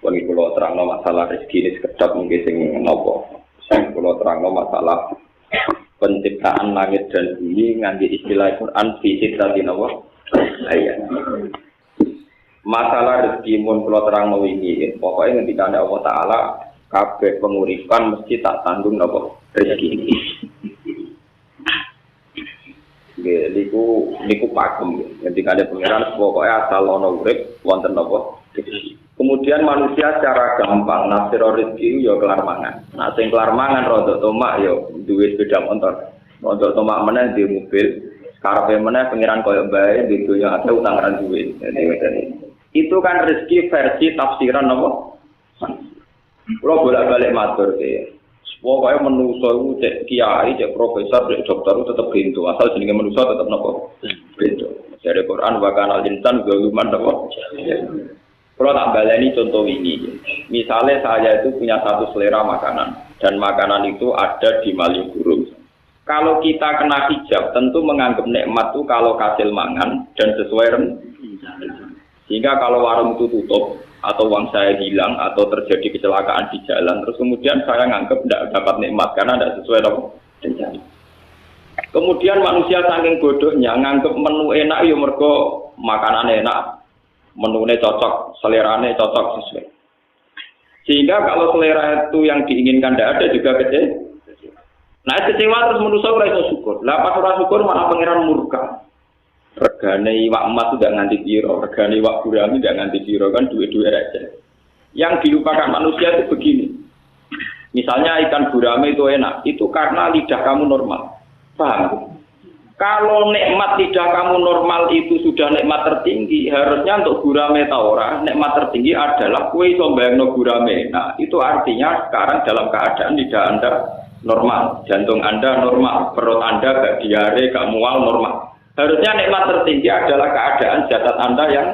Kalau terangno masalah rezeki ini sekedap mungkin sing nopo. Kalau terangno masalah penciptaan langit dan bumi nganti istilah Quran fi sitratin nopo. Ayat. Masalah rezeki mun kalau terangno ini, pokoknya ketika Allah Taala kabeh penguripan mesti tak tanggung nopo rezeki. Niku pakem. Ketika ada pengiran pokoknya asal ono urip wonten nopo rezeki. Kemudian manusia secara gampang nafsir rezeki ya kelar mangan. Nah sing kelar mangan rodok tomak ya duwe sepeda motor. Rodok tomak meneh di mobil, karepe meneh pengiran koyo bae di dunya ate utang ran duwe. Itu kan rezeki versi tafsiran apa? Kalau bolak-balik matur ke. Pokoke manusa iku cek kiai, cek profesor, cek dokter tetep bento. Asal jenenge manusa tetep napa? Bento. Dari Quran wa kana al-insan zaluman napa? Kalau tak baleni contoh ini, misalnya saya itu punya satu selera makanan dan makanan itu ada di Malioboro. Kalau kita kena hijab, tentu menganggap nikmat itu kalau kasil mangan dan sesuai sehingga kalau warung itu tutup atau uang saya hilang atau terjadi kecelakaan di jalan, terus kemudian saya menganggap tidak dapat nikmat karena tidak sesuai rencana. Kemudian manusia saking bodohnya menganggap menu enak ya mergo makanan enak. Menunya cocok, seleranya cocok sesuai. Sehingga kalau selera itu yang diinginkan tidak ada juga kecewa. Nah kecewa terus manusia ora iso syukur. Lah pas ora syukur malah pangeran murka. Regane iwak emas tidak nganti piro, regane iwak gurami tidak nganti piro kan duwe-duwe aja. Yang dilupakan manusia itu begini. Misalnya ikan gurami itu enak, itu karena lidah kamu normal. Paham? Kalau nikmat lidah kamu normal itu sudah nikmat tertinggi, harusnya untuk gurame ta ora, nikmat tertinggi adalah kue iso mbayangno gurame. Nah, itu artinya sekarang dalam keadaan lidah Anda normal, jantung Anda normal, perut Anda gak diare, gak mual normal. Harusnya nikmat tertinggi adalah keadaan jasad Anda yang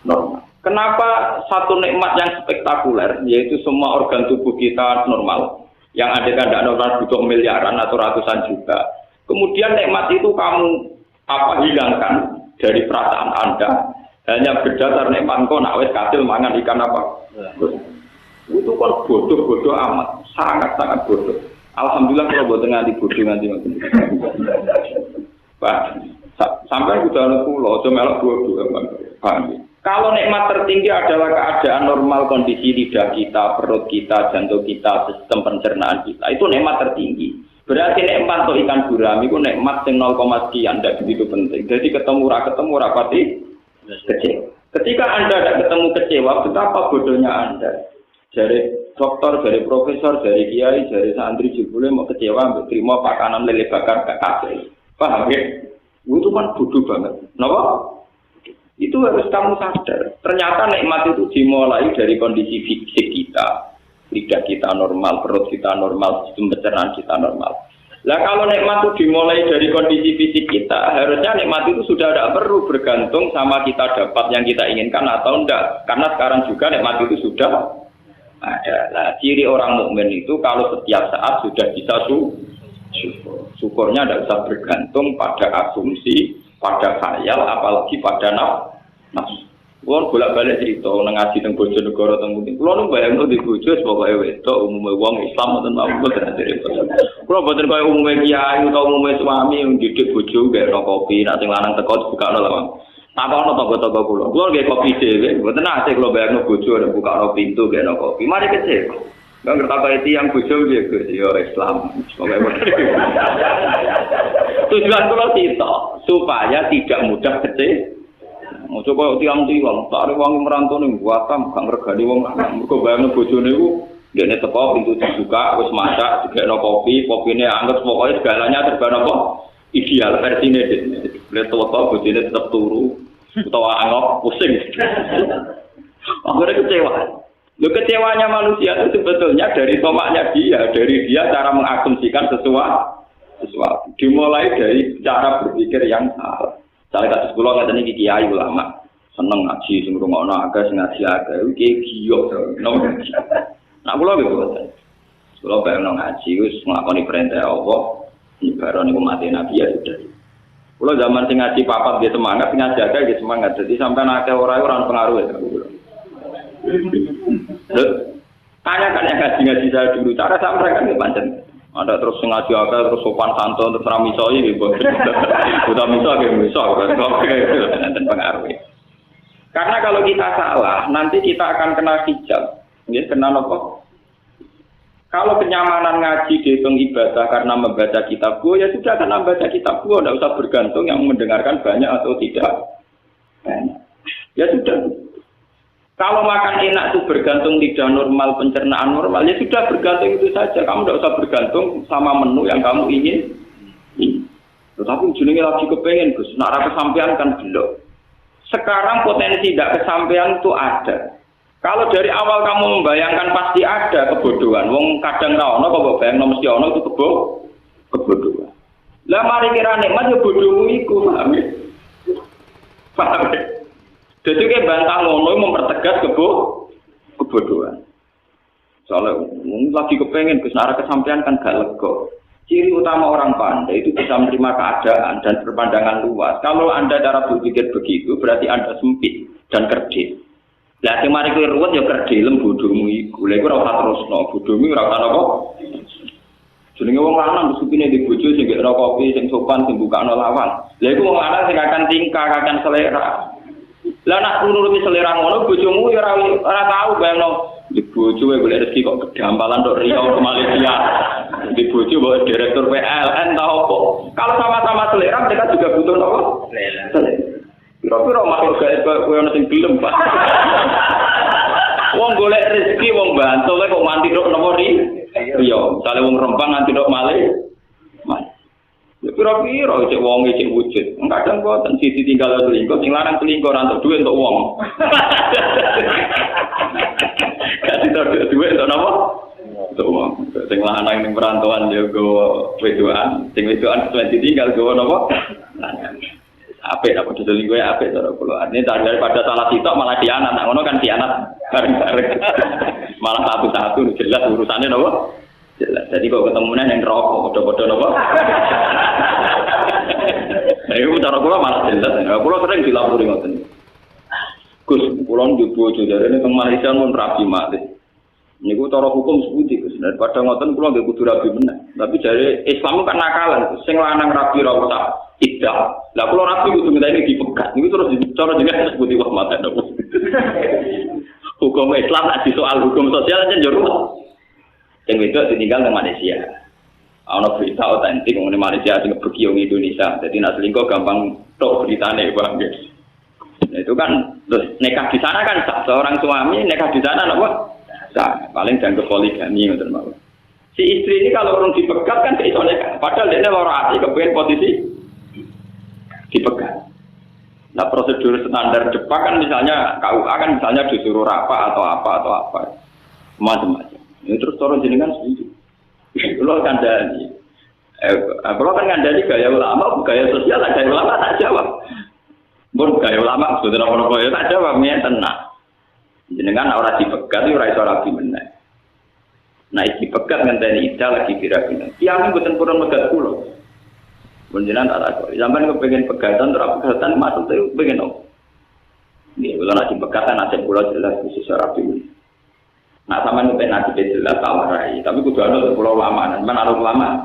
normal. Kenapa satu nikmat yang spektakuler, yaitu semua organ tubuh kita normal, yang ada tidak normal butuh miliaran atau ratusan juta. Kemudian nikmat itu kamu hilangkan dari perasaan Anda hanya berdasar nikmat kau nak wes kasil mangan ikan apa? Itu kan bodoh amat, sangat bodoh. Alhamdulillah kalau buat nganti bodoh nganti. Pak, sampai udah pulau, cuma melok bodoh, Pak. Kalau nikmat tertinggi adalah keadaan normal kondisi lidah kita, perut kita, jantung kita, sistem pencernaan kita, itu nikmat tertinggi. Berarti nikmat untuk ikan gurami itu nikmat yang 0, sekian, tidak begitu penting. Jadi ketemu rapati kecewa. Ketika Anda tidak ketemu kecewa, betapa bodohnya Anda. Dari dokter, dari profesor, dari kiai, dari santri jebule mau kecewa, terima pakanan lele bakar gak kasih. Paham ya? Itu kan bodoh banget. Kenapa? Itu harus kamu sadar. Ternyata nikmat itu dimulai dari kondisi fisik kita. Lidah kita normal, perut kita normal, sistem pencernaan kita normal. Lah kalau nikmat itu dimulai dari kondisi fisik kita, harusnya nikmat itu sudah tidak perlu bergantung sama kita dapat yang kita inginkan atau enggak. Karena sekarang juga nikmat itu sudah ada. Nah, ciri orang mukmin itu kalau setiap saat sudah bisa syukur. Syukurnya tidak usah bergantung pada asumsi, pada khayal, apalagi pada nafsu. Kulo bolak-balik cerita nang ngaji teng Bojonegoro teng Kuning. Kulo nu bayangno di bojo pokoke wedok umume wong Islam mboten mboten cerita. Kulo mboten kaya umume kiai utawa umume suami ndidik bojo gak kopi, nek sing lanang teko bukakno lawang. Takono tangga-tangga kulo. Kulo nggih kopi dhewe, mboten nate kulo bayangno bojo nek bukakno pintu gak kopi. Mari kecewa. Nggak ngerti apa itu yang bojo nggih Gus ya Islam. Tujuan kulo itu supaya tidak mudah kecewa. Mau coba tiang-tiang, tak ada wong merantau nih, buatam, gak ngergani wong lanang. Mereka bayangin bojone itu, dia teko pintu dibuka, wis masak, juga kopi, kopinya anget, pokoknya segalanya serba apa ideal versinya deh. Lihat tua-tua bojone tetap turu, utawa angok, pusing. Akhirnya kecewa. Lo kecewanya manusia itu sebetulnya dari tomaknya dia, dari dia cara mengasumsikan sesuatu. Dimulai dari cara berpikir yang salah. Salah kasus kula ngaten iki kiai ulama seneng ngaji sing ngrungokno agak sing ngaji agak iki giyo nomor. Nah kula nggih boten. Kula bayangno ngaji wis nglakoni perintah Allah, ibarat niku mati nabi ya sudah. Kula zaman sing ngaji papat nggih semangat, sing ngaji agak nggih semangat. Dadi sampean akeh ora pengaruh ya. Tanyakan yang ngaji saya dulu, cara saya mereka ini pancen. Ada terus ngaji apa, terus sopan santun, terus ramisoi gitu. Udah misal, nanti pengaruh. Karena kalau kita salah, nanti kita akan kena hijab. Ya, kena apa? Kalau kenyamanan ngaji dihitung ibadah karena membaca kitab gua, ya sudah karena membaca kitab gua, tidak usah bergantung yang mendengarkan banyak atau tidak. Ya sudah. Kalau makan enak itu bergantung lidah normal, pencernaan normal, ya sudah bergantung itu saja. Kamu tidak usah bergantung sama menu yang kamu ingin. Tetapi ujungnya lagi kepengen, Gus. Nak kesampaian kan belum. Sekarang potensi tidak kesampaian itu ada. Kalau dari awal kamu membayangkan pasti ada kebodohan. Wong kadang ra ono kok bayang mesti ono itu kebodohan. Lah mari kira nikmat ya bodohmu iku, paham ya? Paham ya? Jadi kayak bantah ngono mempertegas kebodohan. Soalnya lagi kepengen Gus Nara kesampaian kan gak lega. Ciri utama orang pandai itu bisa menerima keadaan dan berpandangan luas. Kalau Anda cara berpikir begitu berarti Anda sempit dan kerdil. Lah sing mari kowe ruwet ya kerdilem bodohmu iku. Lha iku ora usah terusno, bodohmu ora usah apa. Jenenge wong lanang supine di bojo sing gak kopi sing sopan sing bukakno lawang. Lha iku wong lanang sing akan tingkah, akan selera. Lah nak nuruti selera ngono bojomu ya ora tahu bayangno di bojo wae golek rezeki kok kedampalan tok Riau ke Malaysia. Di bojo bawa direktur PLN ta opo. Kalau sama-sama selera mereka juga butuh apa? Selera. Kira-kira makhluk gaib kowe ono sing gelem, Pak. Wong golek rezeki wong bantu kok mati tok napa Riau. Misale wong Rempang nganti tok Malih. Ya pira-pira cek wong cek wujud. Kadang kok sisi tinggal selingkuh, sing larang selingkuh ora entuk duit untuk wong. Kasih duit untuk napa? Untuk wong. Sing lanang ning perantauan ya go wedoan, sing wedoan kesuwen ditinggal go napa? Lanang. Apik apa selingkuh apik cara kula. Ini daripada salah sitok malah dianat. Nah ngono kan dianat bareng-bareng. Malah satu-satu jelas urusannya napa? Jelas. Jadi kok ketemunya yang rokok, bodoh-bodoh apa? Nah, itu cara kula malah jelas. Kula sering dilapori ngoten. Gus, kula njobo jare ning Malaysia mun rabi mati. Niku cara hukum seputi Gus. Daripada ngoten kula nggih kudu rabi meneh. Tapi jare Islam kan nakalan. Sing lanang rabi ra usah iddah. Lah kula rabi kudu ngenteni dipegat. Niku terus cara jenenge seputi wah mate. Hukum Islam nek soal hukum sosial aja njero. Yang itu ditinggal di Malaysia. Ada berita otentik mengenai Malaysia sing begiong Indonesia. Jadi nak selingkuh gampang tok beritane Bang. Nah, itu kan terus nikah di sana kan seorang suami nikah di sana apa? Sah. Paling dianggap poligami ngoten mawon. Si istri ini kalau orang dipegat kan iso nikah. Padahal dia lara ati kepen posisi dipegat. Nah, prosedur standar Jepang kan misalnya KUA kan misalnya disuruh apa atau apa. Macam-macam. Ini terus turun jenengan setuju. Kalau kandani, kalau kan kandani gaya ulama, gaya sosial, gaya ulama tak jawab. Bon gaya ulama sudah apa-apa ya tak jawab, ya tenang. Jenengan orang dipegat, orang itu rapi menang. Nah dipegat ngenteni ida lagi kira-kira. Yang bukan purun megat pulau. Bon jenengan tak tahu. Zaman kepengen pegatan, terus pegatan masuk tu pengen apa? Ini kalau nak dipegatan nasib pulau jelas khusus rapi menang. Nah sama nyupen nasib jelas tawarai, tapi kudu ada pulau lama, mana ada lama.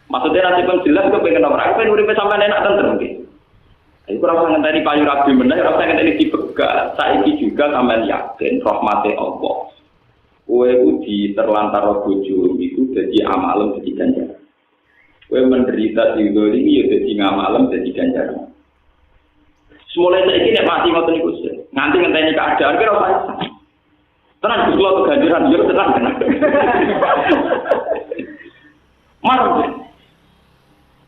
Maksudnya nasib yang jelas itu pengen orang, pengen uripe sampai enak tentu mungkin. Itu rasa ngenteni payu rabi bener, rasa ngenteni dipegat. Saiki juga sampean yakin rahmate Allah. Kowe di terlantar bojo itu jadi amalem jadi ganjaran. Kowe menderita di ini ya jadi ngamalem jadi ganjaran. Semulai saiki nek mati ngoten niku nganti ngenteni keadaan kira ora tenang kalau keganjaran yo tenang. Marah.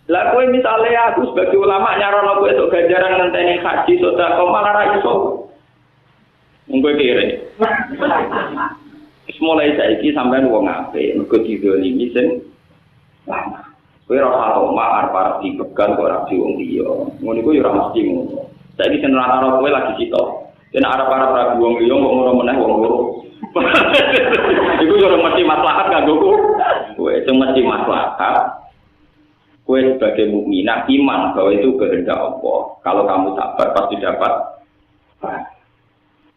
Lah kowe misale aku sebagai ulama nyarono kowe esuk ganjaran ngenteni haji sedekah malah ra iso. Monggo kire. Wis mulai saiki sampean wong apik mergo didolimi sing lama. Kowe ora usah arep dipegang kok ora wong liya. Ngono iku yo ora mesti ngono. Saiki sing rata-rata kowe lagi sitok. Yen arep-arep ra wong liya kok ngono meneh wong loro. Iku yo mesti maslahat kanggo kowe, sing mesti maslahat. Kowe sebagai mukminah iman bahwa itu kehendak Allah. Kalau kamu sabar pasti dapat.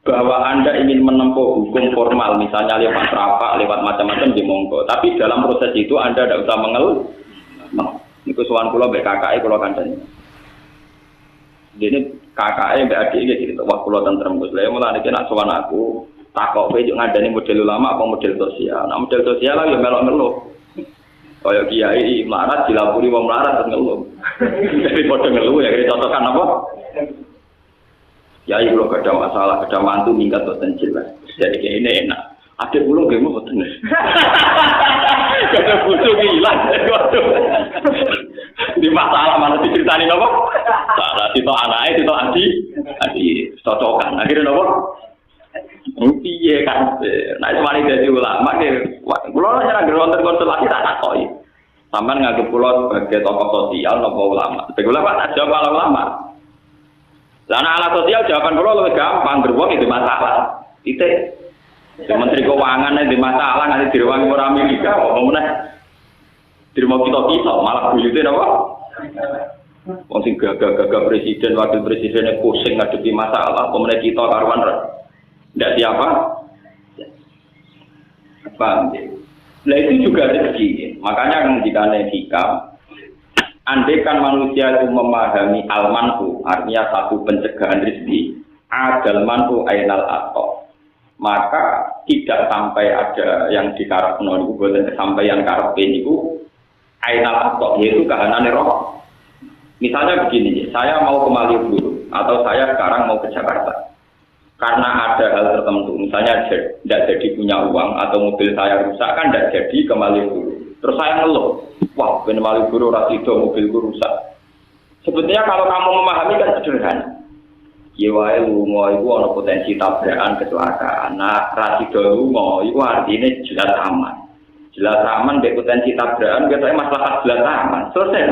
bahwa Anda ingin menempuh hukum formal, misalnya lewat rapat, lewat macam-macam di monggo. Tapi dalam proses itu Anda tidak usah mengeluh. Ini kesuwan kula mbek kakake kula kancane. Dene kakake mbek adike gitu, wah kula tentrem Gus. Lah mulane nek sowan aku takok kowe yo ngandani model ulama apa model sosial. Nah model sosial lah yo melok ngeluh. Kaya kiai melarat dilapuri wong melarat ngeluh. Jadi padha ngeluh ya contohkan apa? Ya ibu gak ada masalah, ada mantu minggat boten jelas. Jadi kayak ini enak. Adik ulung gak mau boten. Gak ada butuh hilang. Di masalah mana diceritani apa? Salah itu anaknya, itu adi cocokan. Akhirnya apa? Piye kan? Nah itu mari jadi ulama. Kulo nyerang geronter konsultasi tak takoi. Sampai nganggep kulo sebagai tokoh sosial nopo ulama. Sebagai ulama tak jawab ulama. Karena alat sosial jawaban kalau lebih gampang, beruang itu masalah. Itu Menteri Keuangan itu masalah, nanti diruang orang Amerika, mau mana? Dirumah kita malah buyutnya apa? Mungkin gagah presiden, wakil presidennya pusing ngadepi masalah, pemenang kita karuan tidak siapa? Paham ya? Nah itu juga rezeki, makanya jika hikam. Andaikan manusia itu memahami al-manfu, artinya satu pencegahan rezeki, adal manfu ainal ato, maka tidak sampai ada yang dikarepno niku boten kesampaian karepe niku ainal ato, yaitu kahanane roh. Misalnya begini, saya mau ke Malioboro atau saya sekarang mau ke Jakarta. Karena ada hal tertentu, misalnya tidak jadi punya uang atau mobil saya rusak kan tidak jadi ke Malioboro. Terus saya ngeluh, wah ben Malioboro ora sida mobilku rusak. Sebetulnya kalau kamu memahami kan sederhana. Ya wae lunga iku ana potensi tabrakan kecelakaan. Nah, ra sida lunga iku artine jelas aman. Jelas aman mbek potensi tabrakan katanya maslahat jelas aman. Selesai.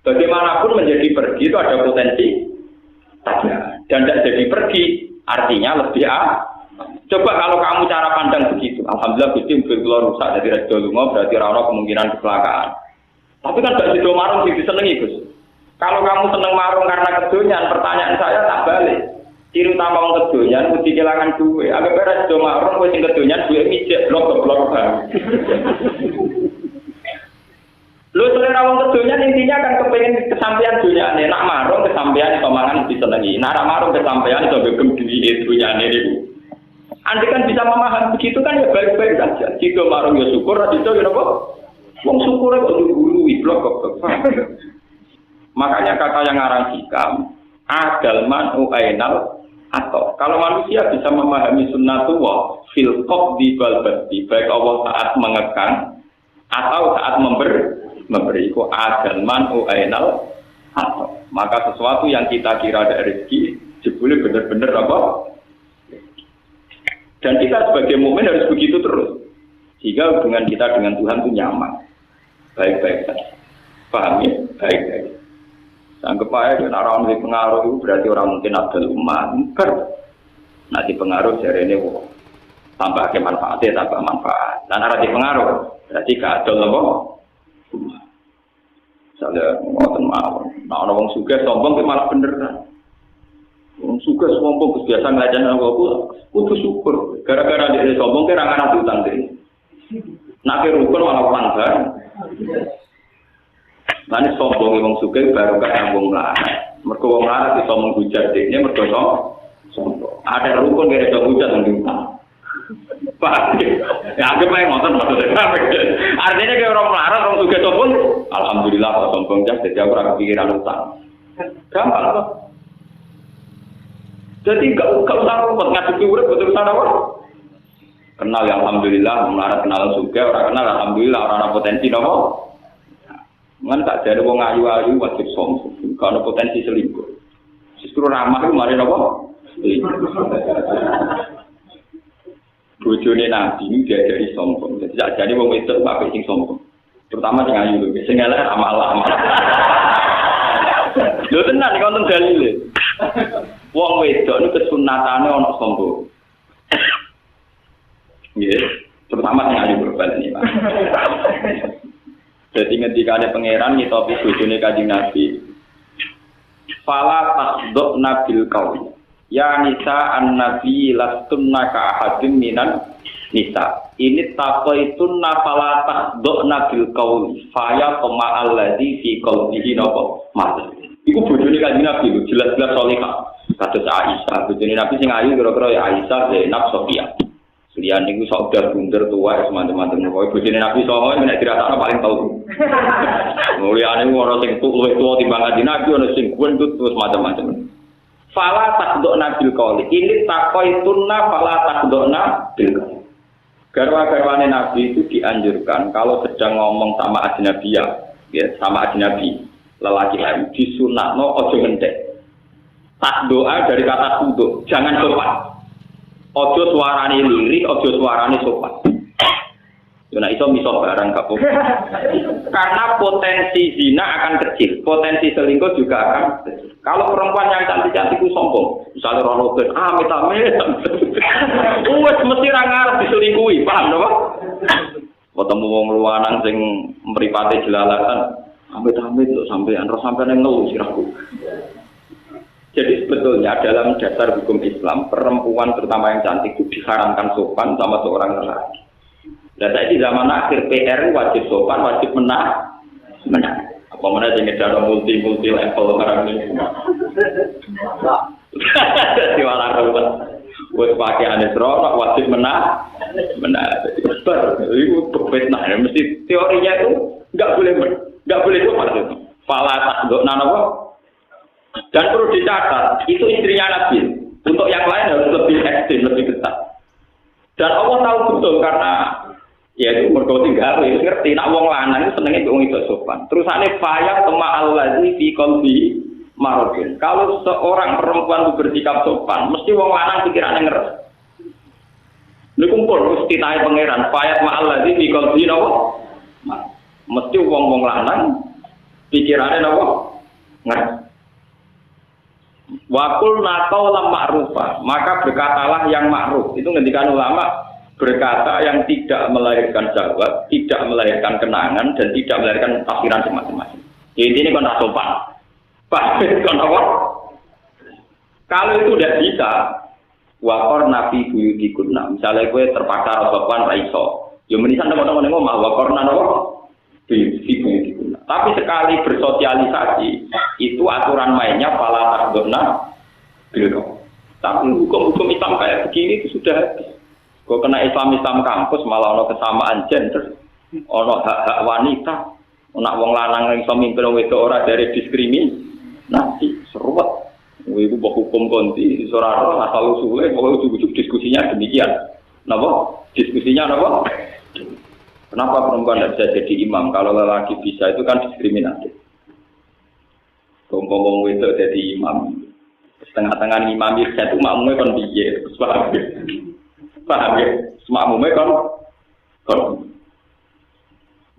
Bagaimanapun menjadi pergi itu ada potensi tabrakan. Dan tidak jadi pergi artinya lebih Coba kalau kamu cara pandang begitu, alhamdulillah Gusti mobil kula rusak dari redo lunga berarti ora ana kemungkinan kecelakaan. Tapi kan gak sido marung sing disenengi, Gus. Kalau kamu seneng marung karena kedonyan, pertanyaan saya tak balik. Ciri utama wong kedonyan mesti kehilangan duit. Agak beres sido marung kowe sing kedonyan duwe mijek blok-blok bang. Lu selera wong kedonyan intinya kan kepengin kesampaian dunyane. Nak marung kesampaian iso mangan disenengi. Nak marung kesampaian iso gegem duwike dunyane niku. Anda kan bisa memahami begitu kan ya baik-baik saja. Jika marung ya syukur, jika ya apa? Wong syukur kok digurui blok kok. Makanya kata yang ngarang hikam, adal man'u ainal atau kalau manusia bisa memahami sunnatullah fil qabdi bal basti, baik Allah saat mengekang atau saat memberi ku adal man'u ainal atau maka sesuatu yang kita kira ada rezeki jebule benar-benar apa? Dan kita sebagai mukmin harus begitu terus. Sehingga hubungan kita dengan Tuhan itu nyaman. Baik-baik saja. Paham ya? Baik-baik. Anggap aja, orang yang pengaruh itu berarti orang mungkin abdul umat. Nanti pengaruh dari ini, tambah ke manfaatnya, tambah manfaat. Dan arah di pengaruh, berarti keadil apa? Misalnya, ngoten mawon. Nah, orang suka sombong itu malah bener kan? Orang suka sombong biasa ngelajarin aku kudu syukur. Gara-gara dia sombong kira anak utang deh. Nak rukun malah pelanggar. Nanti sombong orang suka baru kan yang lah. Mereka orang lain bisa menghujat dia. Mereka sombong. Ada rukun kira bisa hujat yang diutang. Pak, ya agak main ngotot maksudnya. Artinya kayak orang melarat orang suka sombong. Alhamdulillah kalau sombong jadi aku orang kepikiran utang. Gampang loh. Jadi enggak usah rumput ngadepi urip betul sana apa? Kenal ya alhamdulillah, melarat kenal juga, orang kenal alhamdulillah, orang ada potensi nopo. Ngan tak jadi wong ayu-ayu wajib sombong, kalau potensi selingkuh. Justru ramah itu mari nopo? Bojone Nabi ini dia dari sombong. Jadi tak jadi wong wedok apik sing sombong. Terutama sing ayu lho, sing elek amal-amal. Lho tenan iki wonten dalile. Wong wedok niku kesunatane ana sombong. Nggih, terutama sing ayu berbal ini, Pak. Jadi ngendikane pangeran ngitopi bojone Kanjeng Nabi. Fala tasduk nabil qaul. Ya nisa an-nabi lastunna ka ahadin minan nisa. Ini taqaitunna fala tahduna bil qauli fa kama alladzi fi qalbihi napa mas. Iku bojone Kanjeng Nabi jelas-jelas salihah. Kados Aisyah, bojone Nabi sing ayu kira-kira ya Aisyah, Zainab, Sofia. Liyan niku sok udah bunder tua teman-teman kowe bojone Nabi songo nek dirasakno paling tau. Mulyane ora sing luwih tuwa timbang Kanjeng Nabi ana sing gundut terus macam-macam. Fala takdona bil qauli. Ini taqaitunna fala takdona bil qauli. Garwa-garwane Nabi itu dianjurkan kalau sedang ngomong sama ajnabiyah, ya, sama ajnabi, lelaki lain disunatno aja ngendek. Tak doa dari kata tunduk, jangan sopan. Ojo suarane lirik, ojo suarane sopan. Yo nek iso miso barang kapok. Karena potensi zina akan kecil, potensi selingkuh juga akan kecil. Kalau perempuan yang cantik-cantik itu sombong, misalnya Ronaldo, amit-amit, mesti ra ngarep diselingkuhi, paham napa? Ketemu wong luwanang sing mripate jelalatan, amit-amit lho sampean yang ngeluh sirahku. Jadi sebetulnya dalam dasar hukum Islam, perempuan terutama yang cantik itu diharamkan sopan sama seorang lelaki. Dan di zaman akhir PR wajib sopan, wajib menang. Apa mana jenis cara multi level sekarang ini? Siwalan ruwet. Buat pakai anesro, wajib menang. Jadi itu berbeda. Mesti teorinya itu nggak boleh sopan itu. Fala takdona apa? Dan perlu dicatat, itu istrinya Nabi. Untuk yang lain harus lebih ekstrim, lebih ketat. Dan Allah tahu betul karena ya itu mergo tinggal ngerti nak wong lanang itu senenge wong itu sopan. Terusane faya kama allazi fi qalbi maradun. Kalau seorang perempuan bersikap sopan, mesti wong lanang pikirane ngeres. Lha kumpul mesti tahe pangeran faya kama allazi fi qalbi napa? Mesti wong-wong lanang pikirane napa? Ngeres. Wakul nakau lam ma'rufah, maka berkatalah yang ma'ruf. Itu ngendikan ulama, berkata yang tidak melahirkan jawab, tidak melahirkan kenangan, dan tidak melahirkan tafsiran semacam-macam. Ini kan tak sopan. Kalau itu tidak bisa, wakor nabi buyutikunna. Misalnya gue terpaksa sopan raiso, ya menisan teman-teman ngomong wakor napa buyutikunna. Tapi sekali bersosialisasi, itu aturan mainnya pala takdona bilo. Tapi hukum-hukum Islam kayak begini itu sudah habis. Kok kena Islam kampus malah ono kesamaan gender, ono hak-hak wanita, ono wong lanang iso mimpin wong wedok ora dari diskriminasi, seruat. Iku mbok hukum konti iso ora asal usule, pokoke ujug-ujug diskusinya demikian. Napa? Diskusinya napa? Kenapa perempuan tidak bisa jadi imam? Kalau lelaki bisa, itu kan diskriminatif. Ngomong wedok jadi imam, setengah-tengah imam itu makmumnya kan biye, paham ya? Makmumnya kan.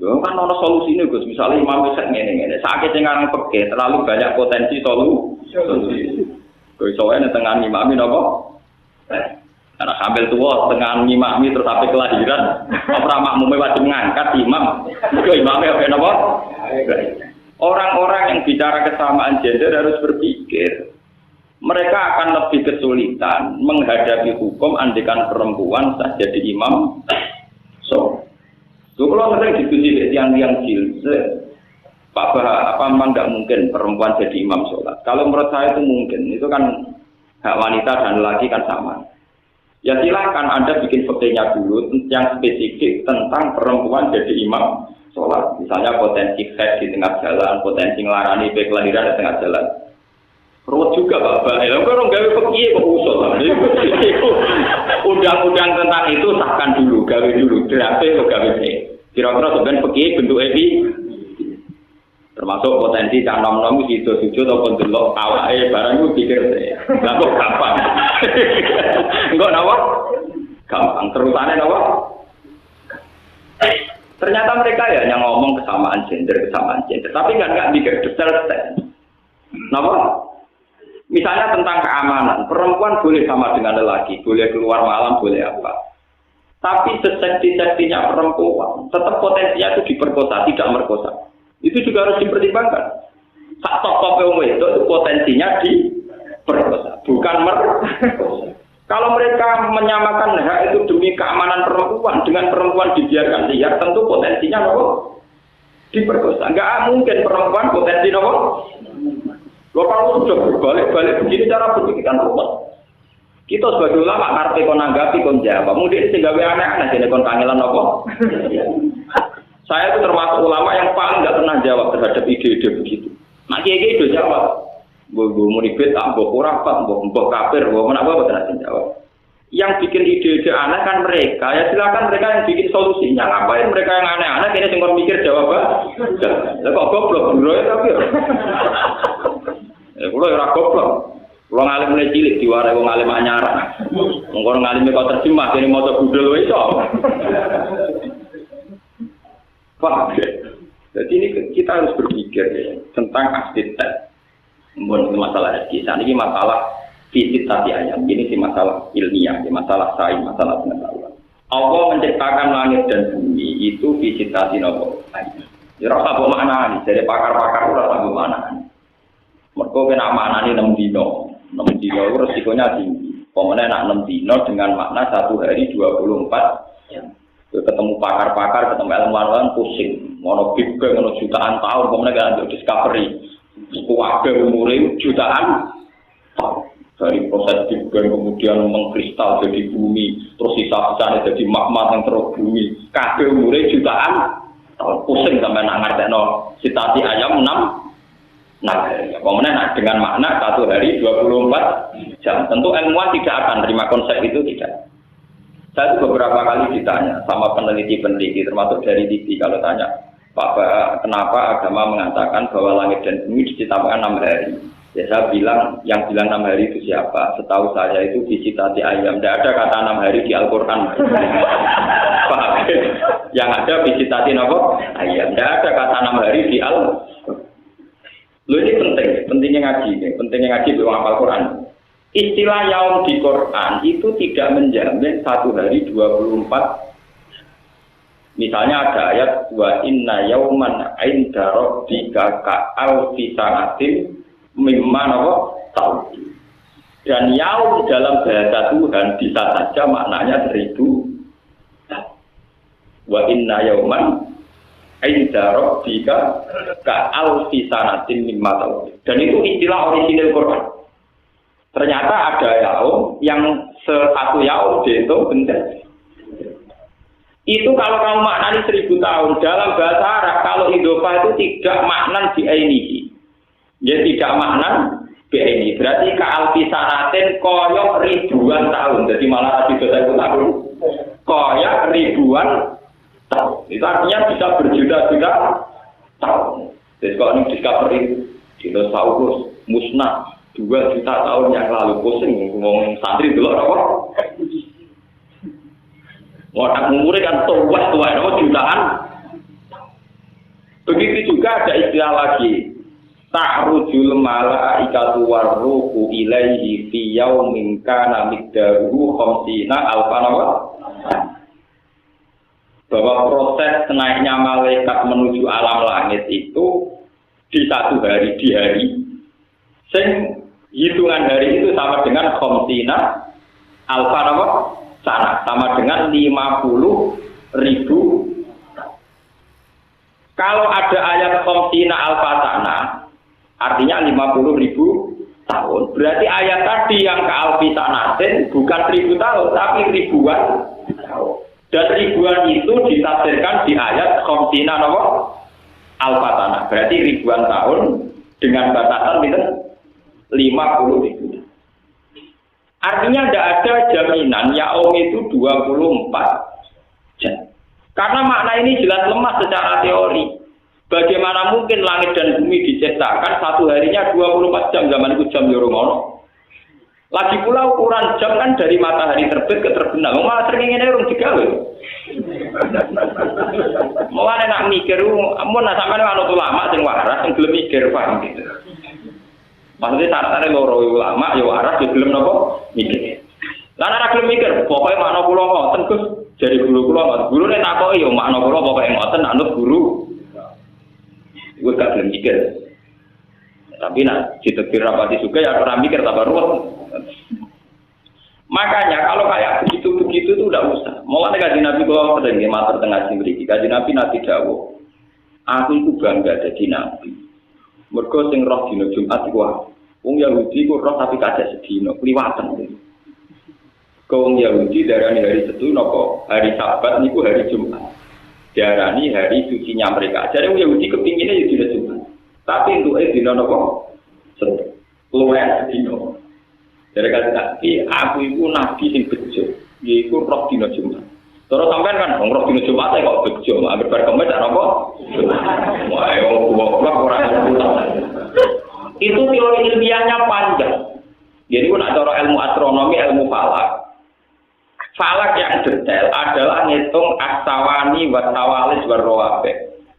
Kan ada solusi nih Gus. Misalnya imam itu ngene-ngene, sakit yang peke, terlalu banyak potensi solusi. Gus soalnya tengah imam ini apa? Karena sambil tua tengah ngimami terus sampai kelahiran, apa makmumnya wajib mengangkat imam, itu imamnya apa? Orang-orang yang bicara kesamaan gender harus berpikir, mereka akan lebih kesulitan menghadapi hukum andikan perempuan sah jadi imam. Kalau sering diskusi yang jil, apa memang tidak mungkin perempuan jadi imam sholat? Kalau menurut saya itu mungkin, itu kan hak wanita dan lelaki kan sama. Ya silakan Anda bikin faktornya dulu yang spesifik tentang perempuan jadi imam sholat. Misalnya potensi head di tengah jalan, potensi ngelarani baik kelahiran di tengah jalan. Ruwet juga Bapak. Orang gawe pekiye kok usul. Undang-undang tentang itu sahkan dulu, gawe dulu. Draft atau gawe sih. Kira-kira sebenarnya pekiye bentuk epi. Termasuk potensi cak nom-nom sido-sido atau pendelok awake barang itu pikir saya. Lah kok gampang. Enggak napa? Gampang. Terusane napa? Ternyata mereka ya hanya ngomong kesamaan gender. Tapi enggak mikir detail. Napa? Misalnya tentang keamanan, perempuan boleh sama dengan lelaki, boleh keluar malam, boleh apa. Tapi sesekti-sektinya perempuan, tetap potensinya itu diperkosa, tidak merkosa. Itu juga harus dipertimbangkan. Sak tokoh itu potensinya perkosa, bukan merkosa. Kalau mereka menyamakan hak itu demi keamanan perempuan dengan perempuan dibiarkan liar, tentu potensinya apa? Diperkosa. Enggak mungkin perempuan potensi apa? Lo kalau sudah berbalik-balik begini cara berpikir kan ruwet. Kita sebagai ulama ngerti kon nanggapi kon jawab. Mungkin sing gawe aneh-aneh dene kon kangelan apa? Saya itu termasuk ulama yang paling enggak pernah jawab terhadap ide-ide begitu. Nah, kiai itu jawab. Mbok munibet, mbok ora pat, mbok kafir, mbok menapa boten jawab. Yang bikin ide-ide aneh kan mereka. Ya silakan mereka yang bikin solusinya. Ngapain mereka yang aneh-aneh kene sing kon mikir jawaban? Lah kok goblok bro tapi ya. Kulo ora goblok. Kulo ngalim mulai cilik diwarai wong alim anyar. Wong ngalime kok terjemah kene maca budal wae iso. Paham ya? Jadi ini kita harus berpikir ya, tentang arsitek. Bukan masalah kisah, ini masalah fisik tadi ayat. Ini sih masalah ilmiah, masalah sains, masalah pengetahuan. Allah menciptakan langit dan bumi itu fisik tadi nopo. Ya rasa apa makna nih? Dari pakar-pakar rasa apa makna nih? Mereka kena makna ini 6 dino itu resikonya tinggi. Pemenang nak 6 dino dengan makna 1 hari 24 jam. Ketemu pakar-pakar, ketemu ilmuwan pusing. Ngono big bang, ngono jutaan tahun, pemenang kan untuk discovery. Kuwabe umure jutaan dari proses Big Bang kemudian mengkristal jadi bumi terus sisa-sisanya jadi magma yang terus bumi kabeh umure jutaan pusing sampai nak ngertekno sitasi ayam 6 kemudian dengan makna 1 hari 24 jam tentu ilmuwan tidak akan terima konsep itu tidak. Saya itu beberapa kali ditanya sama peneliti-peneliti termasuk dari TV kalau tanya Pak, kenapa agama mengatakan bahwa langit dan bumi diciptakan 6 hari? Ya saya bilang, yang bilang 6 hari itu siapa? Setahu saya itu disitati ayam. Tidak ada kata 6 hari di Al-Quran. Pak, yang ada disitati apa? Ayam. Tidak ada kata 6 hari di Al-Quran. Loh ini pentingnya ngaji. Pentingnya ngaji di Al-Quran. Istilah yaum di Quran itu tidak menjamin 1 hari 24. Misalnya ada ayat wa inna yauman 'inda rabbika ka'alfi sanatin mimman tahun. Dan yaum dalam bahasa Tuhan bisa saja maknanya 1000 tahun. Wa inna yauman 'inda rabbika ka'alfi sanatin mimman tahun. Dan itu istilah orisinil Quran. Ternyata ada yaum yang satu yaum dihitung bentar. Itu kalau kamu maknani 1000 tahun dalam bahasa Arab, kalau idhofah itu tidak maknan bi'ainihi. Ya tidak maknan bi'ainihi. Berarti ka'alfi sanatin koyok ribuan tahun. Jadi malah tadi saya tahun koyok ribuan tahun. Itu artinya bisa berjuta-juta tahun. Jadi kalau ini discovery dinosaurus musnah 2 juta tahun yang lalu pusing ngomong santri dulu apa? Wadah umurnya kan tua jutaan. Begitu juga ada istilah lagi. Ta'rujul malaikatu warruhu ilaihi fi yaumin kana miqdaruhu 50 alfan. Bahwa proses naiknya malaikat menuju alam langit itu di 1 hari di hari. Sing hitungan hari itu sama dengan 50 alfan sana sama dengan 50.000. Kalau ada ayat khamsina alfatana artinya 50.000 tahun. Berarti ayat tadi yang ke alfisanatin bukan 1000 tahun tapi ribuan tahun. Dan ribuan itu ditafsirkan di ayat khamsina alfatana. Berarti ribuan tahun dengan batasan itu 50.000. Artinya tidak ada jaminan yaum itu 24 jam. Karena makna ini jelas lemah secara teori. Bagaimana mungkin langit dan bumi diciptakan 1 harinya 24 jam, zaman itu jam Yoromono. Lagi pula ukuran jam kan dari matahari terbit ke terbenam. Malah sering ini orang digawe. Mulane nak mikir, mun sampeyan ana ulama sing waras sing gelem mikir paham gitu. Maksudnya syaratnya loro ulama, ya waras, ya belum nopo mikir. Lalu ora gelem mikir, pokoknya makna kula ngoten Gus, jare guru kula ngoten. Gurune takoki ya makna kula pokoke ngoten anut guru. Iku gak gelem mikir. Tapi nak ditekir rapati juga ya orang mikir tambah ruwet. Makanya kalau kayak begitu-begitu itu udah usah. Mulai kaji Nabi kalau sering mater tengah simriki, kaji Nabi dawuh. Aku itu bangga jadi Nabi. Mergo sing roh dina Jumat iku wong Yahudi ku roh tapi kadek sedina, kliwatan. Wong Yahudi darani hari Setu napa hari Sabat niku hari Jumat. Diarani hari sucinya mereka. Jadi wong Yahudi kepinginnya ya dina Jumat. Tapi entuke dina napa? Setu. Luwih sedina. Dari kata aku itu nabi sing bejo, iku roh dina Jumat. Terus sampean kan roh dina Jumat kok bejo, ambil berkemes apa? Wah, goblok ora ngerti. Itu teori ilmiahnya panjang. Jadi pun ada ilmu astronomi, ilmu falak. Falak yang detail adalah ngitung as-sawani wa tawalis wa rawabe.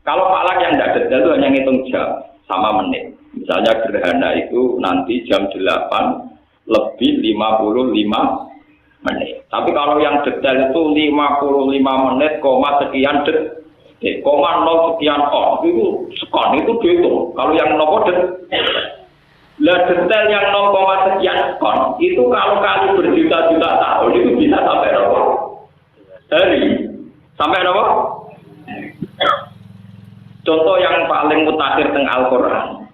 Kalau falak yang tidak detail itu hanya ngitung jam sama menit. Misalnya gerhana itu nanti jam 8 lebih 55 menit. Tapi kalau yang detail itu 55 menit, sekian detik, 0 sekian on, itu sekon, itu dihitung. Kalau yang nopo detail yang 0, sekian sekon, itu kalau kali berjuta-juta tahun, itu bisa sampai nopo? Hari. Sampai nopo? Contoh yang paling mutakhir tengah Al-Quran.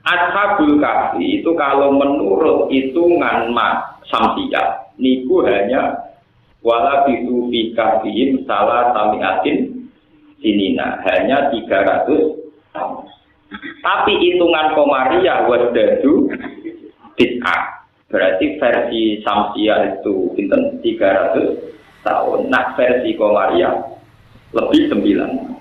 Ashabul Kahfi itu kalau menurut hitungan Samsiyah niku hanya wala bisu fi kahfihim salah samiatin sinina, hanya 300 tahun. Tapi hitungan Komariah wasdadu bid'ah. Berarti versi Samsiyah itu pinten 300 tahun. Nah versi Komariah lebih 9.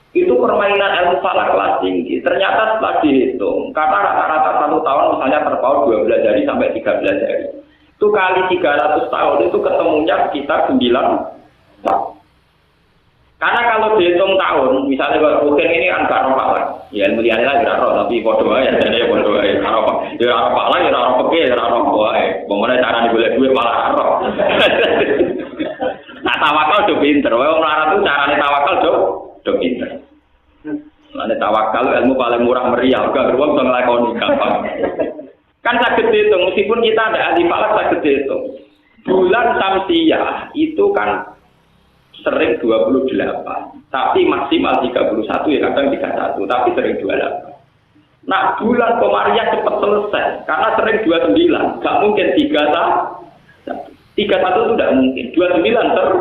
Itu permainan ilmu falak kelas tinggi. Ternyata setelah dihitung, karena rata-rata 1 tahun misalnya terpaut 12 hari sampai 13 hari. Itu kali 300 tahun itu ketemunya sekitar 9 tahun. Karena kalau dihitung tahun, misalnya kalau mungkin ini kan gak roh falak. Ya ilmu liane lah gak roh, tapi bodoh aja. Jadi bodoh aja. Gak roh falak, ya roh peke, ya roh bodoh. Bagaimana cara dibeli duit malah roh. Nah tawakal udah pinter. Orang melarat itu caranya tawakal udah pinter. Ada tawakal ilmu paling murah meriah, gak beruang bisa ngelakoni gampang. Kan sakit dihitung, meskipun kita ada ahli falak sakit dihitung. Bulan Samsiyah itu kan sering 28, tapi maksimal 31 ya kadang 31, tapi sering 28. Nah bulan Komariah cepat selesai, karena sering 29, gak mungkin 31 itu tidak mungkin, 29 terus.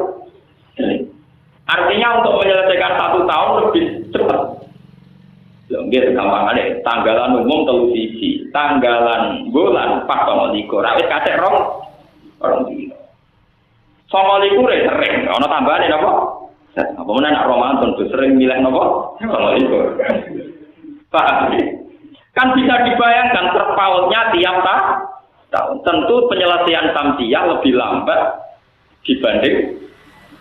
Artinya untuk menyelesaikan 1 tahun lebih cepat. Nggih gampangannya tanggalan umum telu siji, tanggalan bulan 4,2. Rawit kathek rong dino. 9,2 sering, ana tambahane napa? Apa menawa nak Ramadan tuh sering milih napa? 9,2. Paham? Kan bisa dibayangkan terpautnya tiap tahun. Tentu penyelesaian Samsiyah lebih lambat dibanding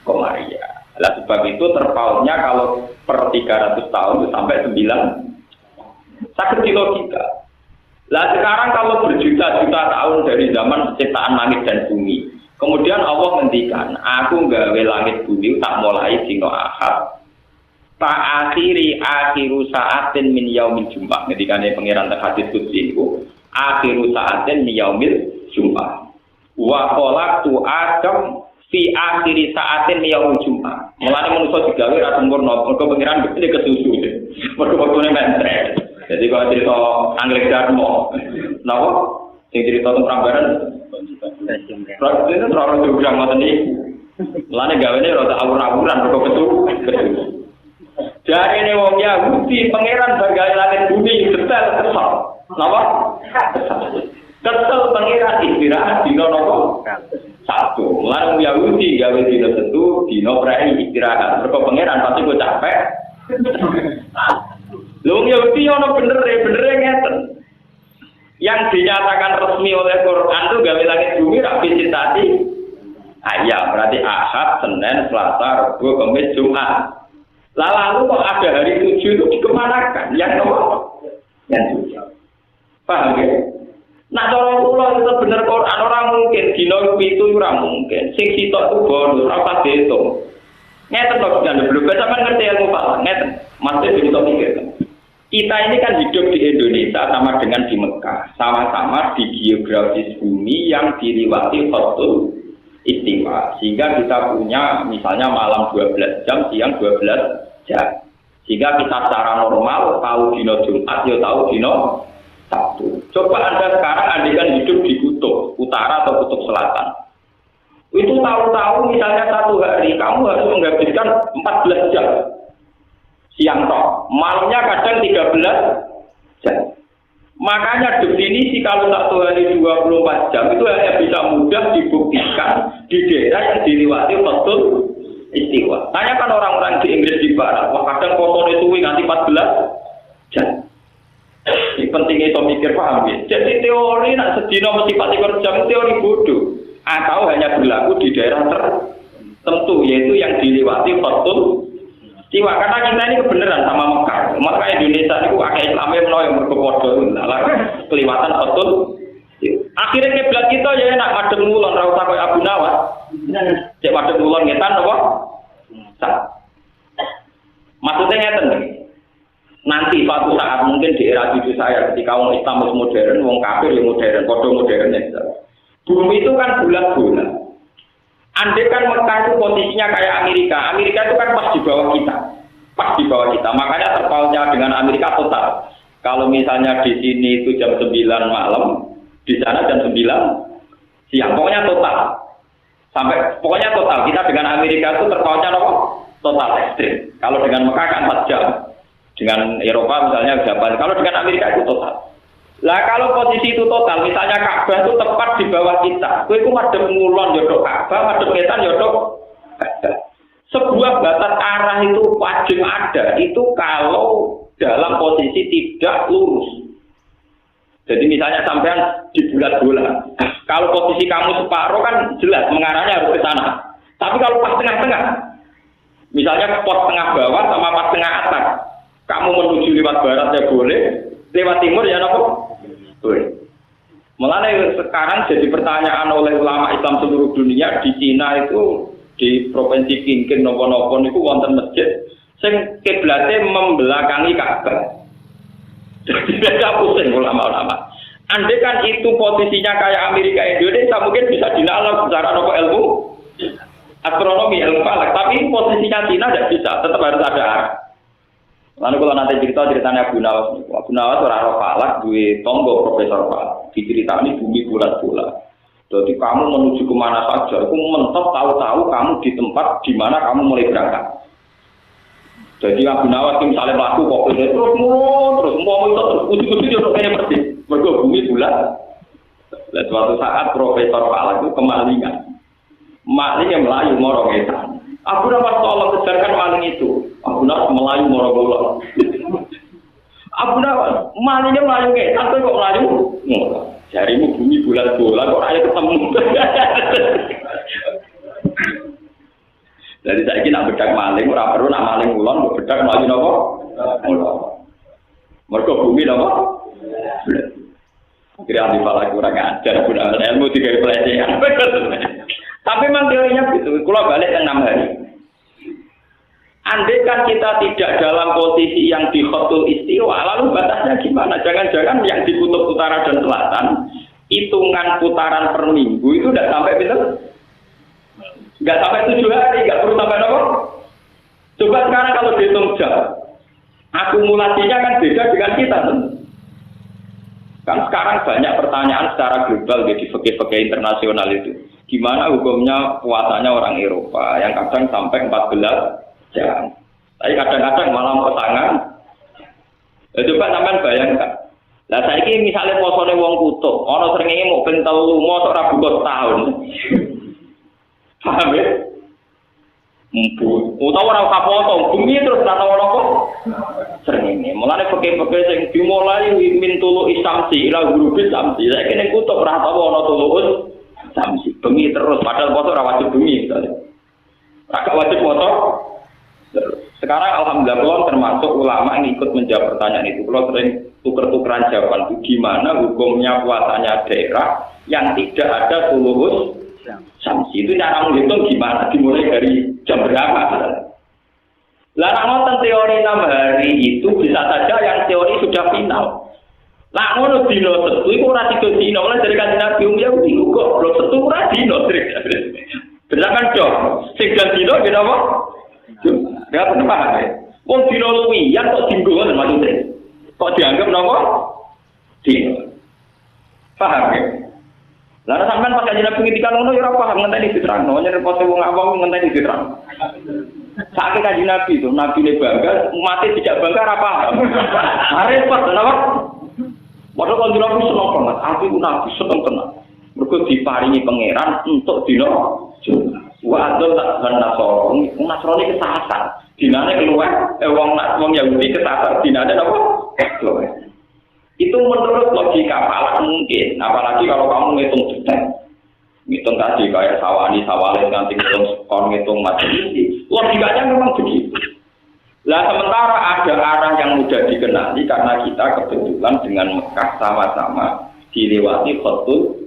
Komariah. Nah, sebab itu terpautnya kalau per 300 tahun sampai 9 sakit di logika. Nah sekarang kalau berjuta-juta tahun dari zaman penciptaan langit dan bumi, kemudian Allah ngendikan, aku nggawe langit bumi tak mulai dina Ahad. Tak akhiru saatin min yaumil Jumat. Ngendikane pangeran hadis qudsi niku, akhiru saatin min yaumil Jumat. Wa khalaqtu Adam fi akhiri saatin yaumul Jumat. Mulane manusa digawe ra sempurna, mergo pangeran gede kesusu. Mergo waktune mentre. Jadi kalau cerita Anggrek Darmo, napa? Sing cerita tentang Prambanan. Proses itu terlalu jauh ngoten iki. Mulane gawene rada awur-awuran mergo kesusu. Jarene wong Yahudi pangeran gawe langit bumi detail kesal. Napa? Kesel pangeran istirahat dina napa? Satu, melarang Yahudi gawe dina Setu, dina prei istirahat. Mergo pangeran pasti kok capek. Lho Yahudi ono bener ngeten. Yang dinyatakan resmi oleh Quran itu gawe langit bumi ra visitasi. Ayam berarti Ahad, Senin, Selasa, Rabu, Kamis, Jumat. Lalu kok ada hari 7 itu dikemanakan? Yang nomor? Yang 7. Paham ya? Nah cara kula itu bener Quran ora mungkin dina 7 ora mungkin. Sing sitok ku bonus ora pas diitung. Ngeten kok jan belum sampean ngerti ilmu falak ngeten. Mesti bisa mikir. Kita ini kan hidup di Indonesia sama dengan di Mekah, sama-sama di geografis bumi yang diliwati Khatul Istiwa. Sehingga kita punya misalnya malam 12 jam, siang 12 jam. Sehingga kita secara normal tahu dino Jumat, ya tahu dino Sabtu. Coba Anda sekarang andikan hidup di kutub utara atau kutub selatan. Itu tahu-tahu misalnya satu hari kamu harus menghabiskan 14 jam. Siang toh, malamnya kadang 13 jam. Makanya definisi kalau satu hari 24 jam itu hanya bisa mudah dibuktikan di daerah yang dilewati Khatul Istiwa. Tanyakan orang-orang di Inggris di Barat, wah kadang posone suwi nganti 14 jam. Ini pentingnya itu mikir paham ya. Jadi teori nak sedina mesti 24 jam teori bodoh. Atau hanya berlaku di daerah tertentu yaitu yang dilewati Khatul Istiwa. Karena kita ini kebenaran sama Mekah. Maka Indonesia itu akeh Islamnya menawa yang berkepodo lah kelewatan Khatul. Akhirnya kiblat kita ya enak madhep ngulon ra usah koyo Abu Nawas. Cek madhep ngulon ngetan apa? Maksudnya ngeten nih. Nanti suatu saat mungkin di era cucu saya ketika orang Islam modern, orang kafir yang modern, podo modern ya. Bumi itu kan bulat-bulat. Andai kan Mekah itu posisinya kayak Amerika. Amerika itu kan pas di bawah kita. Pas di bawah kita. Makanya terpautnya dengan Amerika total. Kalau misalnya di sini itu jam 9 malam, di sana jam 9 siang. Pokoknya total. Sampai pokoknya total. Kita dengan Amerika itu terpautnya apa? Total ekstrim. Kalau dengan Mekah kan 4 jam. Dengan Eropa misalnya Japan. Kalau dengan Amerika itu total. Lah kalau posisi itu total, misalnya Ka'bah itu tepat di bawah kita. Kowe iku madhep ngulon yo tok Ka'bah, madhep wetan yo tok Ka'bah. Sebuah batas arah itu wajib ada. Itu kalau dalam posisi tidak lurus. Jadi misalnya sampean di bulat bola. Kalau posisi kamu separuh kan jelas mengarahnya harus ke sana. Tapi kalau pas tengah-tengah, misalnya pos tengah bawah sama pas tengah atas, kamu menuju lewat barat ya boleh, lewat timur ya apa? Boleh. Mulanya sekarang jadi pertanyaan oleh ulama Islam seluruh dunia di Cina itu di provinsi Qingqing nopo-nopo itu wonten masjid sing kiblate membelakangi Ka'bah. Jadi beda pusing ulama-ulama. Andai kan itu posisinya kayak Amerika Indonesia mungkin bisa dinalar secara ilmu astronomi, ilmu falak, tapi posisinya Cina tidak bisa, tetap harus ada arah. Lalu kalau nanti ceritanya Abu Nawas orang falak, duwe tonggo profesor falak, diceritani bumi bulat-bulat. Jadi kamu menuju kemana saja, aku mentok tahu-tahu kamu di tempat di mana kamu mulai berangkat. Jadi Abu Nawas misalnya melaku kok terus mau ujung-ujung jodoh kayaknya persis, mergo bumi bulat. Dan suatu saat profesor falak itu kemalingan, maling yang melayu morong etan. Abu Nawas tolong kejarkan maling itu. Abu Nawas melayu moro-moro. Abu Nawas malingnya melayu kayak sampai kok melayu. Jarimu bumi bulat bola kok ayo ketemu. Jadi saya kira nak bedak maling ora perlu nak maling ulon bedak melayu napa? Mergo bumi napa? Kira di falak kurang ajar Abu Nawas ilmu digawe pelecehan. Tapi memang teorinya gitu. Kalau balik yang 6 hari. Andai kan kita tidak dalam posisi yang di Khatul Istiwa, lalu batasnya gimana? Jangan-jangan yang di kutub utara dan selatan, hitungan putaran per minggu itu tidak sampai betul? Nggak sampai 7 hari, nggak perlu sampai apa? Coba sekarang kalau dihitung jam, akumulasinya kan beda dengan kita. Kan sekarang banyak pertanyaan secara global di fikih-fikih internasional itu. Gimana hukumnya puasanya orang Eropa yang kadang sampai 14 jam. Tapi kadang-kadang malah mau tangan. Coba sampean bayangkan. Lah saiki misalnya posone wong kutub, ana srengenge mau ben 3 mosok ra buka tahun. Paham ya? Utawa ora usah potong, bumi terus ora ono apa. Srengenge. Mulane peke-peke sing dimulai min tulu isamsi ila gurubi samsi. Saiki ning kutub ora tau ana tulus samsi. Bumi terus padahal foto ora wajib bumi misalnya. Ora wajib foto. Sekarang alhamdulillah kalau termasuk ulama yang ikut menjawab pertanyaan itu. Kalau sering tuker-tukeran jawaban itu gimana hukumnya puasanya daerah yang tidak ada tulus samsi. Itu cara menghitung gimana, dimulai dari jam berapa. Lah ngoten teori 6 hari itu bisa saja yang teori dino trik. Berdasarkan jam. Sing dino kita apa? Dia pernah paham ya? Wong dino luwiyan kok dinggo maksudnya. Kok dianggap napa? Dino. Paham ya? Lah sampean pas kanjeng Nabi ngendikan ngono ya ora paham ngenteni diterangno, nyen repot wong awam ngenteni diterangno. Saking kanjeng Nabi itu, nabine bangga, umatnya tidak bangga ora paham. Repot napa? Padahal kanjeng Nabi seneng banget, aku nabi seneng tenan. Mergo diparingi pangeran untuk dina wa adzal lan nasoro. Nasrani kesasar. Dinane keluar wong Yahudi kesasar dinane apa? Keluar. Itu menurut logika malah mungkin, apalagi kalau kamu ngitung detail, ngitung tadi kayak sawani, sawales, nganti ngitung macam ini, logikanya memang begitu. Lah sementara ada arah yang mudah dikenali karena kita kebetulan dengan Mekah sama-sama dilewati Khatul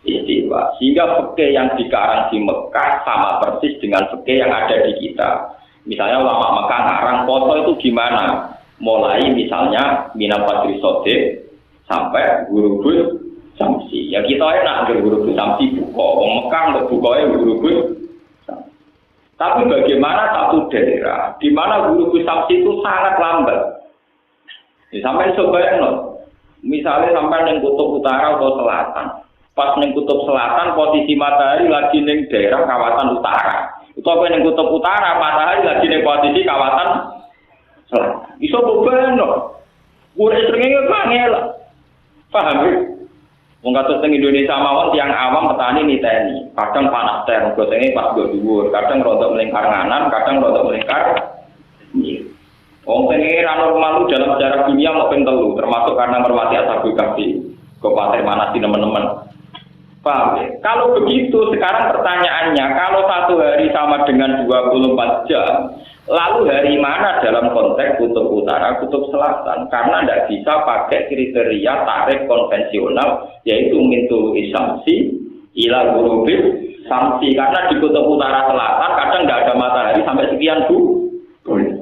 Istiwa, sehingga fikih yang dikarang di Mekah sama persis dengan fikih yang ada di kita. Misalnya ulama Mekah ngarang foto itu gimana? Mulai misalnya Minal Fadri Sodik sampai Gurubus Samsi. Ya kita enak ke Gurubus Samsi buka. Orang Mekah untuk bukanya Gurubus Samsi. Tapi bagaimana satu daerah di mana Gurubus Samsi itu sangat lambat. Ya, sampai sebayang misalnya sampai di kutub utara atau selatan. Pas di kutub selatan posisi matahari lagi di daerah kawasan utara. Itu apa di kutub utara matahari lagi di posisi kawasan selatan. Iso beban Gue seringnya bangel. Paham ya? Wong kados teng Indonesia mawon tiyang awam petani niteni. Kadang panas teh, gotenge pas go dhuwur, kadang rodok melingkar nganan, kadang rodok melingkar. Wong pengen normal dalam sejarah dunia mau ping 3, termasuk karena mermati Ashabul Kahfi. Kabupaten mana sih teman-teman? Paham ya? Kalau begitu sekarang pertanyaannya, kalau satu hari sama dengan 24 jam, lalu hari mana dalam konteks kutub utara, kutub selatan? Karena tidak bisa pakai kriteria tarikh konvensional, yaitu mintu isamsi, ila gurubis samsi. Karena di kutub utara selatan kadang tidak ada matahari sampai sekian bulan.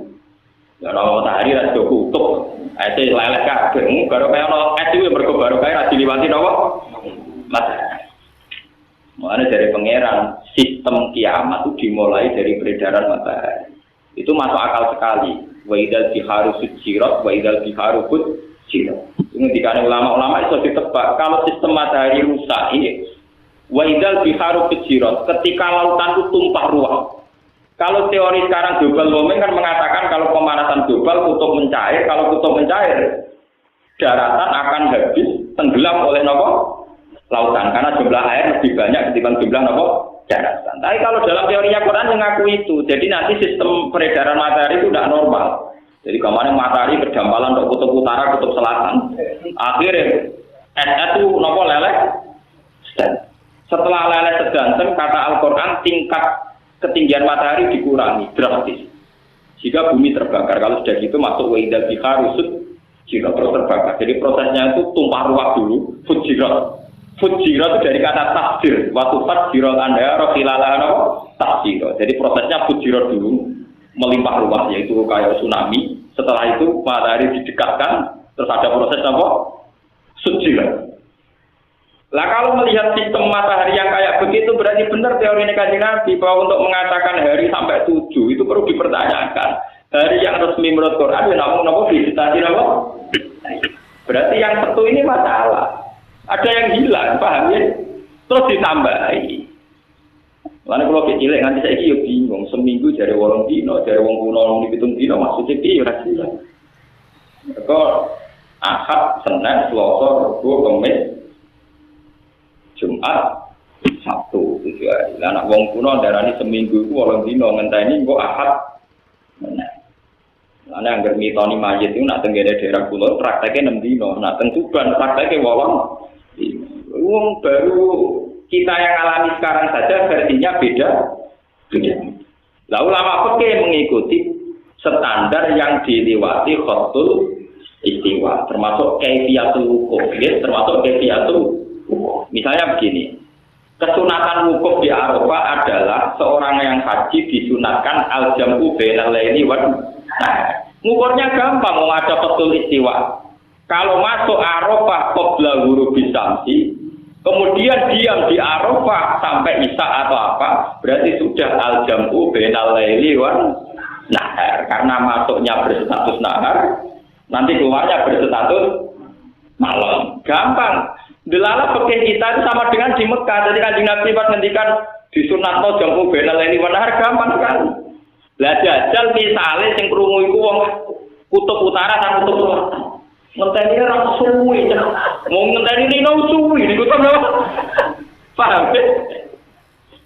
Ya kalau matahari ada kutub, itu leleh kabeh. Baru kayak ono es itu berkobar kayak rasi liwati nopo matahari. Makanya dari pangeran sistem kiamat itu dimulai dari peredaran matahari. Itu masuk akal sekali. Wa idzal biharu sujirat, wa idzal biharu fujirat. Ini dikatakan ulama-ulama itu ditebak. Kalau sistem matahari rusak ini, wa idzal biharu fujirat, ketika lautan itu tumpah ruah. Kalau teori sekarang global warming kan mengatakan kalau pemanasan global kutub mencair, kalau kutub mencair, daratan akan habis tenggelam oleh nopo lautan karena jumlah air lebih banyak ketimbang jumlah nopo daratan. Tapi kalau dalam teorinya Quran mengaku itu, jadi nanti sistem peredaran matahari itu tidak normal. Jadi kemarin matahari berdampalan untuk kutub utara, kutub selatan. Akhirnya es itu nopo leleh. Setelah leleh sedanten, kata Al-Quran tingkat ketinggian matahari dikurangi drastis. Jika bumi terbakar, kalau sudah gitu masuk wa'idal biharusud jika terus terbakar. Jadi prosesnya itu tumpah ruah dulu, fujirat. Fujirat itu dari kata takdir. Waktu fujirat anda rohilalah takdir. Jadi prosesnya fujirat dulu, melimpah ruah, yaitu kayak tsunami. Setelah itu matahari didekatkan, terus ada proses apa? Fujirat. Lah kalau melihat sistem matahari yang kayak begitu berarti benar teori Kanjeng Nabi bahwa untuk mengatakan hari sampai 7 itu perlu dipertanyakan. Hari yang resmi menurut Quran namun nopo visitasi nopo. Berarti yang satu ini masalah. Ada yang hilang, paham ya? Terus ditambahi. Lalu kalau kecilek nanti saya yo bingung, seminggu dari 8 dino, dari wong kuno di 7 dino maksudnya piye ora jelas. Kok Ahad, Senin, Selasa, Rabu, Kamis, Jumat, Sabtu 7 hari. Lah anak wong kuno darani seminggu iku 8 dino ngenteni kok Ahad. Lah nek anggere mitoni mayit iku nak tenggene daerah kula prakteknya 6 dino, nak teng Tuban prakteknya 8. Wong baru kita yang alami sekarang saja versinya beda. Lah ulama fikih mengikuti standar yang dilewati Khatul Istiwa, termasuk kaifiyatul wukuf, termasuk kaifiyatul. Misalnya begini, kesunatan wukuf di Arafah adalah seorang yang haji disunatkan al-jam'u bainal laili wan nahar. Ngukurnya gampang, mau ada Khatul Istiwa. Kalau masuk Arafah qabla ghurubis syamsi, Kemudian diam di Arafah sampai Isya atau apa, berarti sudah al-jam'u bainal laili wan nahar. Karena masuknya berstatus nahar, nanti keluarnya berstatus malam. Gampang. Delala fikih kita itu sama dengan di Mekah. Jadi Kanjeng Nabi pas ngendikan disunatno jam'u bainal laili wan nahar, gampang sekali. Lah jajal misale sing krungu iku wong kutub utara dan kutub selatan. Ngenteni ora suwi, mau ngenteni nino suwi niku to lho. Paham?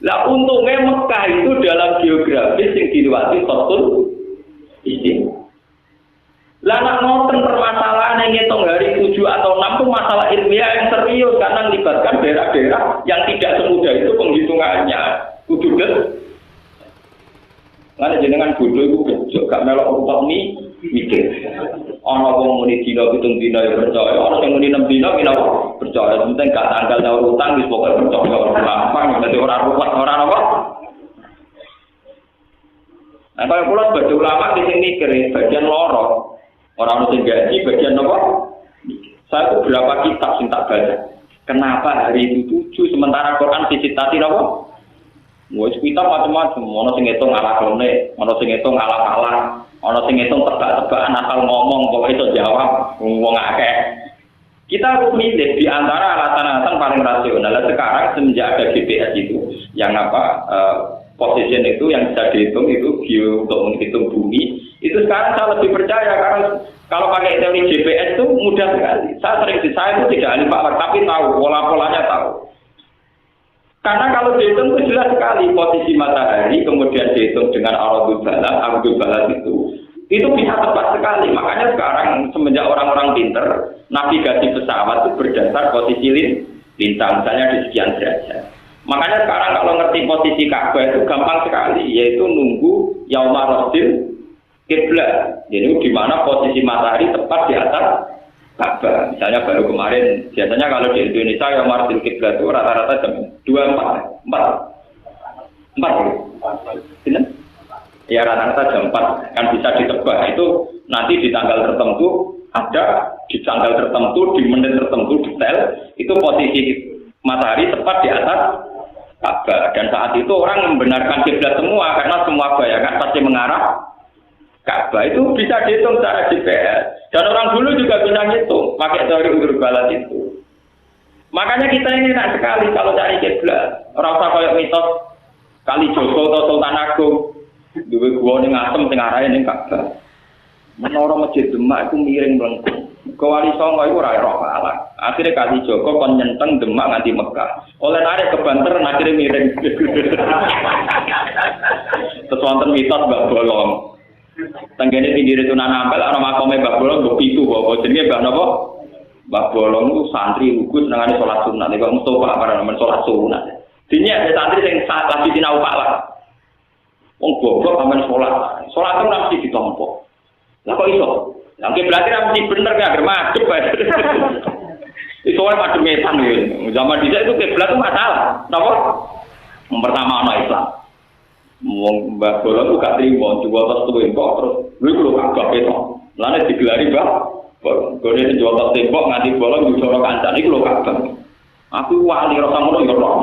Lah untungnya Mekah itu dalam geografis yang diliwati Khatul Isim. Lah nak ngoten permasalahan yang ngitung hari 7 atau 6 itu masalah ilmiah yang serius karena melibatkan daerah-daerah yang tidak semudah itu penghitungannya. Kudu Lan jenengan bodoh iku gejok gak melok utak mikir. Ana wong muni dina 7 dina ya percaya, ana sing muni 6 dina kira percaya. Penting gak tanggal nyaur utang wis pokoke percaya ora gampang, dadi ora ruwet ora apa. Nah, kalau kula sebagai ulama sing mikir bagian loro. Ora ono sing gaji bagian apa? Saya itu berapa kitab sing tak baca. Kenapa hari itu 7 sementara Quran disitati napa? Wis kitab macam-macam, ana sing ngitung ala-alane, ana sing ngitung ala-ala, ana sing ngitung tebak-tebakan asal ngomong kok iso jawab wong akeh. Kita harus milih di antara alasan-alasan paling rasional. Sekarang semenjak ada GPS itu, yang position itu yang bisa dihitung itu untuk menghitung bumi, itu sekarang saya lebih percaya karena kalau pakai teori GPS itu mudah sekali. Saya itu tidak ahli pakar tapi tahu pola-polanya tahu. Karena kalau dihitung itu jelas sekali posisi matahari, kemudian dihitung dengan aradul balas itu bisa tepat sekali. Makanya sekarang semenjak orang-orang pinter, navigasi pesawat itu berdasar posisi lintang, misalnya di sekian derajat. Makanya sekarang kalau ngerti posisi Ka'bah itu gampang sekali, yaitu nunggu yauma rasil kiblat. Jadi di mana posisi matahari tepat di atas Ka'bah. Misalnya baru kemarin, biasanya kalau di Indonesia yang martil kiblat itu rata-rata jam 24. Ya rata-rata jam 4 kan bisa ditebak. Itu nanti di tanggal tertentu ada, di tanggal tertentu, di menit tertentu detail, itu posisi matahari tepat di atas Ka'bah. Dan saat itu orang membenarkan kiblat semua karena semua bayangan pasti mengarah Ka'bah. Itu bisa dihitung secara GPS. Dan orang dulu juga bisa ngitung pakai teori udur balas itu. Makanya kita ini enak sekali kalau cari kiblat. Orang usah kayak mitos Kali Jogo atau Sultan Agung. Duwe gua ning asem sing arahe ning Ka'bah. Menara Masjid Demak itu miring melengkung. Kewali Songo itu ora roh ala. Akhirnya Kali Jogo kon nyenteng Demak nganti Mekah. Oleh narik ke Banter akhirnya miring. Terus wonten mitos Mbak Bolong. Tenggene pinggir itu Ampel ana makome Mbah Bolong mbok pitu apa jenenge Mbah napa? Mbah Bolong itu santri lugu senengane salat sunat. Nek kok Mustofa para nemen salat sunat. Dinya ada santri sing lagi sinau Pak. Wong goblok amen salat. Salat itu mesti ditampa. Lah kok iso? Lah berarti ra mesti bener gak germadep bae. Iso wae mademetan yo. Zaman dhisik itu kiblat itu masalah. Napa? Yang pertama ana Islam. Wong Mbah Bolong gak trimo jual tas tuwek kok terus lha lho Ka'bah ketok. Lane digelari Mbah Bolong. Gone jual tas tembok nganti bolong disorok kancane iku lho Ka'bah. Aku wali rasa ngono ya roh.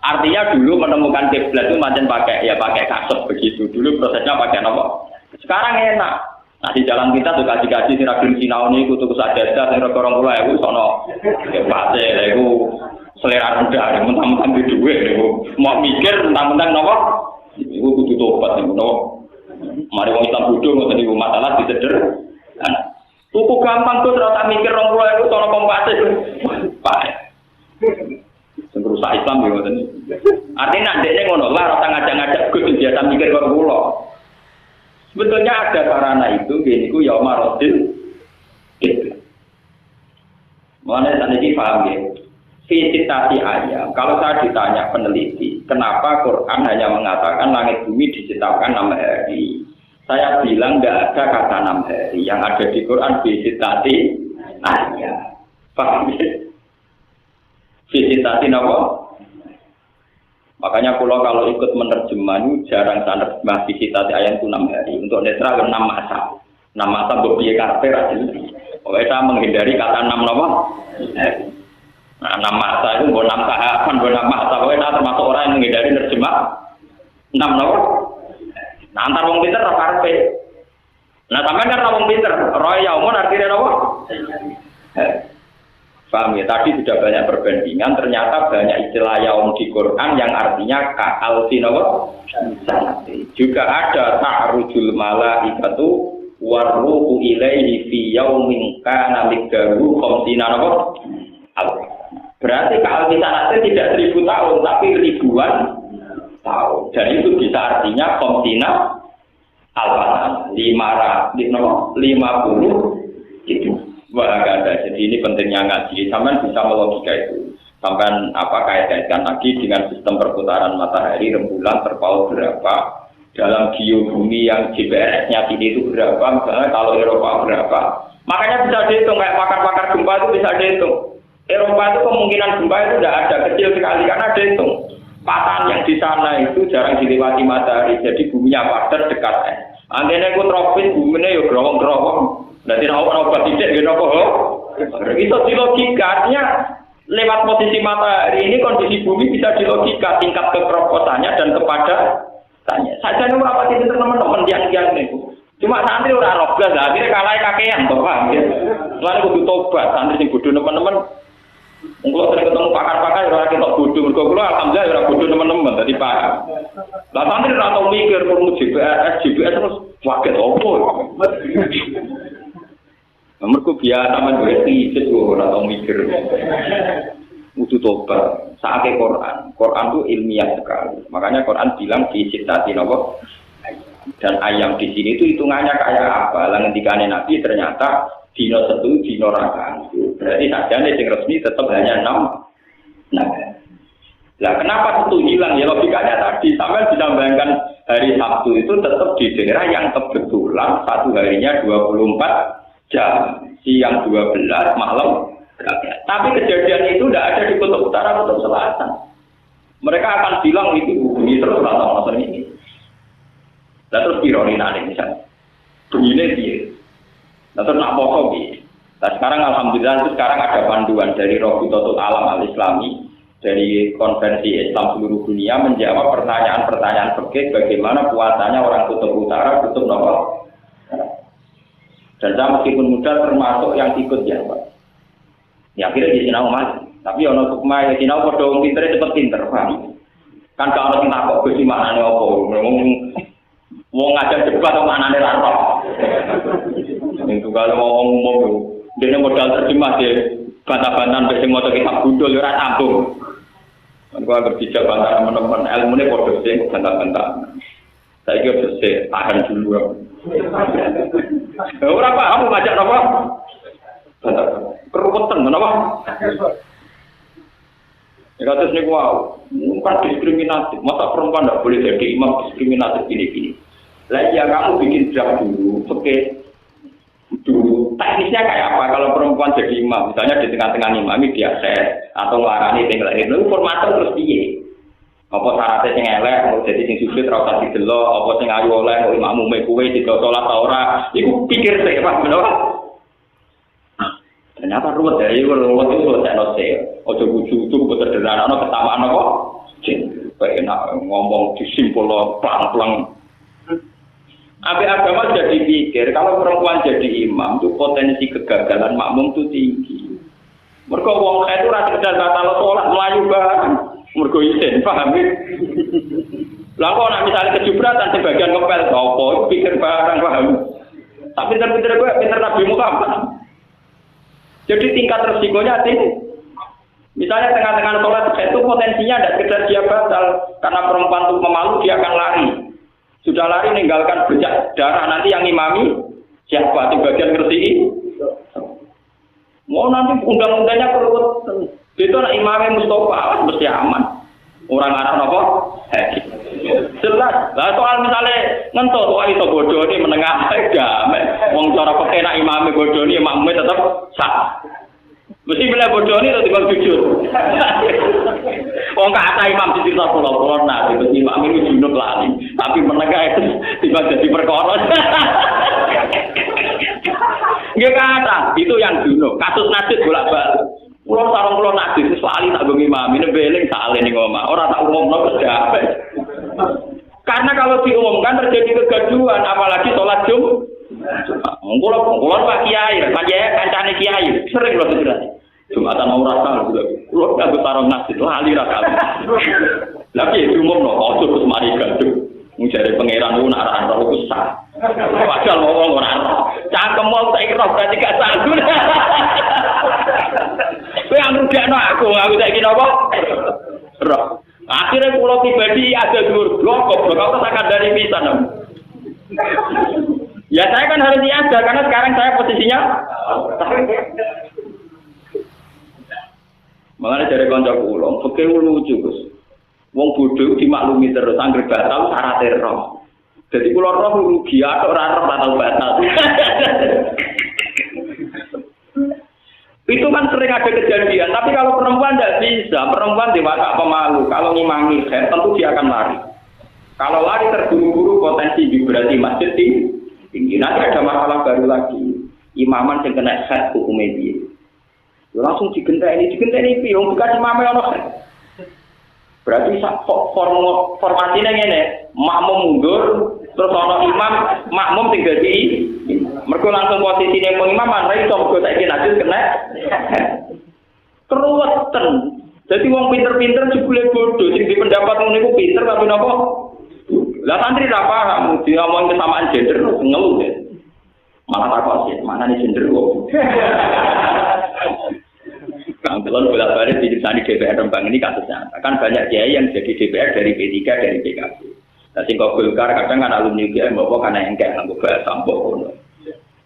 Artinya dulu menemukan kiblat itu macam pakai kasut begitu. Dulu prosesnya pakai apa? Sekarang enak. Nah di jalan kita tuh kaji-kaji sing ragil sinau niku tuku sajadah sing rega 20.000 sono. Ya pate lha iku selera rendah, mentang-mentang di duit niku. Mau mikir mentang-mentang napa? Iku kudu tobat niku napa. Mari wong Islam bodho ngoten niku masalah diseder. Tuku gampang tuh ora tak mikir 20.000 sono kompase. Pak. Sing rusak Islam yo ngoten. Artinya ndekne ngono lah ora ngajak-ngajak Gus biasa mikir karo kula. Sebetulnya ada sarana itu niku ya marodil gitu. Mana saniki paham ya? Visitasi ayam. Kalau saya ditanya peneliti, kenapa Quran hanya mengatakan langit bumi diciptakan 6 hari? Saya bilang tidak ada kata 6 hari. Yang ada di Quran visitasi ayam. Paham ya? Visitasi apa? Makanya kalau ikut menerjemah itu jarang menerjemah visitasi ayam itu 6 hari. Untuk netral 6 masa. 6 masa berbiaya karakter. Kita menghindari kata 6 apa? Nah, 6 masa itu bukan 6 tahapan, bukan 6 masa. Kita termasuk orang yang menghindari terjemah 6 apa? Nah, antar wong pinter ra karepe. Nah, sampean kan wong pinter, roy yaumun artinya apa? Paham ya? Tadi sudah banyak perbandingan, ternyata banyak istilah yaum di Quran yang artinya ka'alfin apa? Juga ada ta'rujul malaikatu warruhu ilaihi fi yaumin kana miqdaruhu khamsina apa? Berarti ka'alfin sanate tidak 1000 tahun, tapi ribuan tahun. Dan itu bisa artinya khamsina alfan 50 gitu. Wah, ada. Jadi ini pentingnya ngaji. Sampai bisa melogika itu. Sampai kait-kaitkan lagi dengan sistem perputaran matahari, rembulan terpaut berapa, dalam geobumi yang GPS-nya sini itu berapa, misalnya kalau Eropa berapa. Makanya bisa dihitung, kayak pakar-pakar gempa itu bisa dihitung. Eropa itu kemungkinan gempa itu tidak ada, kecil sekali karena dihitung. Patahan yang di sana itu jarang dilewati matahari, jadi buminya padat dekat. Antene ku tropis, buminya ya gerowong-gerowong. Nanti orang tidak gitu kok. Itu di logika, artinya lewat posisi matahari ini kondisi bumi bisa dilogika tingkat kekeroposannya dan kepadatannya. Saja ini apa sih teman-teman yang itu. Cuma santri orang rogas, akhirnya kalah kakean, paham ya. Lalu kudu tobat, santri sing bodoh teman-teman. Kalau sering ketemu pakar-pakar, orang kita bodoh, kalau alhamdulillah orang bodoh teman-teman, tadi paham. Lah santri orang tahu mikir, perlu GPS terus waket opo. Mereka biasa mengerti itu orang tahu mikir. Untuk tobat, saatnya Quran itu ilmiah sekali. Makanya Quran bilang di sitati nopo. Dan ayam di sini itu hitungannya kayak apa? Lah ngendikane Nabi ternyata dino 1 dino raka. Berarti sajane sing resmi tetap hanya 6. Nah. Lah kenapa itu hilang? Ya logikanya tadi sampai bisa bayangkan hari Sabtu itu tetap di daerah yang kebetulan satu harinya 24 jam, siang 12, malam 12. Tapi kejadian itu tidak ada di kutub utara, kutub selatan. Mereka akan bilang itu bunyi terus atau macam ini. Nah terus ironi nanti misalnya, bunyinya dia. Nah terus nak poso dia. Nah sekarang alhamdulillah itu sekarang ada panduan dari Rabitatul Alam Al-Islami, dari konvensi Islam seluruh dunia menjawab pertanyaan-pertanyaan fikih bagaimana puasanya orang kutub utara, kutub nomor. Dan saya meskipun muda termasuk yang ikut ya Pak. Ya akhirnya di sinau mati. Tapi ono sukma ya sinau padha wong pinter cepet pinter, Pak. Kan kalau kita kok Gusti maknane apa? Wong ngajak debat kok maknane ra tok. Itu kalau ngomong umum dene modal terjemah deh. Bantah-bantahan mek sing maca kitab gundul ora sambung. Kan kok berbicara bantah teman-teman ilmune padha sing bantah-bantah. Saya kira bersih, tahan dulu. Orang paham ngajak apa? Keruwetan, kenapa? Ya kata sini wow, bukan diskriminatif. Masa perempuan tidak boleh jadi imam diskriminatif gini-gini. Lah ya kamu bikin draft dulu, oke. Dulu teknisnya kayak apa? Kalau perempuan jadi imam, misalnya di tengah-tengah imami dia set atau ngelarani tinggal itu formator terus piye? Apa syaratnya sing elek, mau jadi sing sujud ra usah didelok, apa sing ayu oleh mau imammu kowe dido salat ta ora, iku pikir sik Pak, bener. Ternyata ruwet ya, ruwet itu selesai se. Ojo buju-buju sederhana ketamaan kok. Kayak enak ngomong disimpul pelan-pelan. Abe agama jadi pikir kalau perempuan jadi imam itu potensi kegagalan makmum itu tinggi. Mergo wong kae itu ra sekedar batal salat melayu bareng. Mergo isin, paham ya? Lah kok nek misale kejubratan sebagian kepel apa pikir barang paham. Tapi pinter-pinter gue pinter Nabi Muhammad. Jadi tingkat resikonya tinggi. Misalnya tengah-tengah sholat itu potensinya tidak sekedar dia batal karena perempuan itu memalu dia akan lari. Sudah lari meninggalkan bercak darah nanti yang imami siapa di bagian ngerti? Mau nanti undang-undangnya perlu itu anak imamnya Mustafa mesti aman. Orang Arab apa? Jelas. Lah soal misalnya ngentot soal itu bodoh ini menengah agama. Wong cara pakai nak imamnya bodoh ini makmumnya tetap sah. Mesti bila bodoh ini tetap tiba jujur. Wong kata imam di cerita pulau-pulau nah itu imam ini junub lali. Tapi menengah itu tiba jadi perkara. Nggih kata, itu yang dulu. Kasus najis bolak-balik. Kulo sareng kulo najis sekali tak gongi mami beling sale ning omah. Ora tak umumno kejape. Karena kalau diumumkan terjadi kegaduhan apalagi sholat Jumat. Kulo Pak Kiai, Pak Kiai kancane Kiai, sering lho dicerita. Jumatan mau rasa kulo gak sareng najis lali ra kali. Lah piye diumumno ojo terus mari gaduh. Menjadi pangeran itu nak rasa itu sah. Padahal ngomong orang cangkemmu tak kira berarti gak sanggup. Kowe yang rugekno aku tak kira apa? Roh. Akhirnya pulau pribadi ada dulur blok kok tak dari pisan. Ya saya kan harus ada karena sekarang saya posisinya makanya dari kanca kula, fikih lucu Gus. Wong bodho dimaklumi terus anggere batal syaraté roh. Jadi kula roh rugi atok ora roh batal batal. Itu kan sering ada kejadian, tapi kalau perempuan tidak bisa, perempuan dewasa pemalu, kalau ngimangi tentu dia akan lari. Kalau lari terburu-buru potensi vibrasi masjid tinggi, nanti ada masalah baru lagi. Imaman yang kena head hukumnya dia. Langsung digenteni piye, bukan imamnya ono head. Berarti formasinya ngene, makmum mundur, terus ono imam, makmum tinggal di mergo langsung posisine pengimaman ra iso mergo saiki najis kena keruweten. Dadi wong pinter-pinter jebule bodoh sing di pendapat ngono iku pinter tapi napa? Lah santri ra paham diomong kesamaan gender ngeluh ya. Malah takok sih, mana nih gender kok. Kang Telon bolak-balik diceritani DPR Rembang ini kasusnya. Kan banyak kiai yang jadi DPR dari P3 dari PKB. Nah, sing kok Golkar kadang kan alumni kiai mbok karena engkek nganggo bahasa sampok.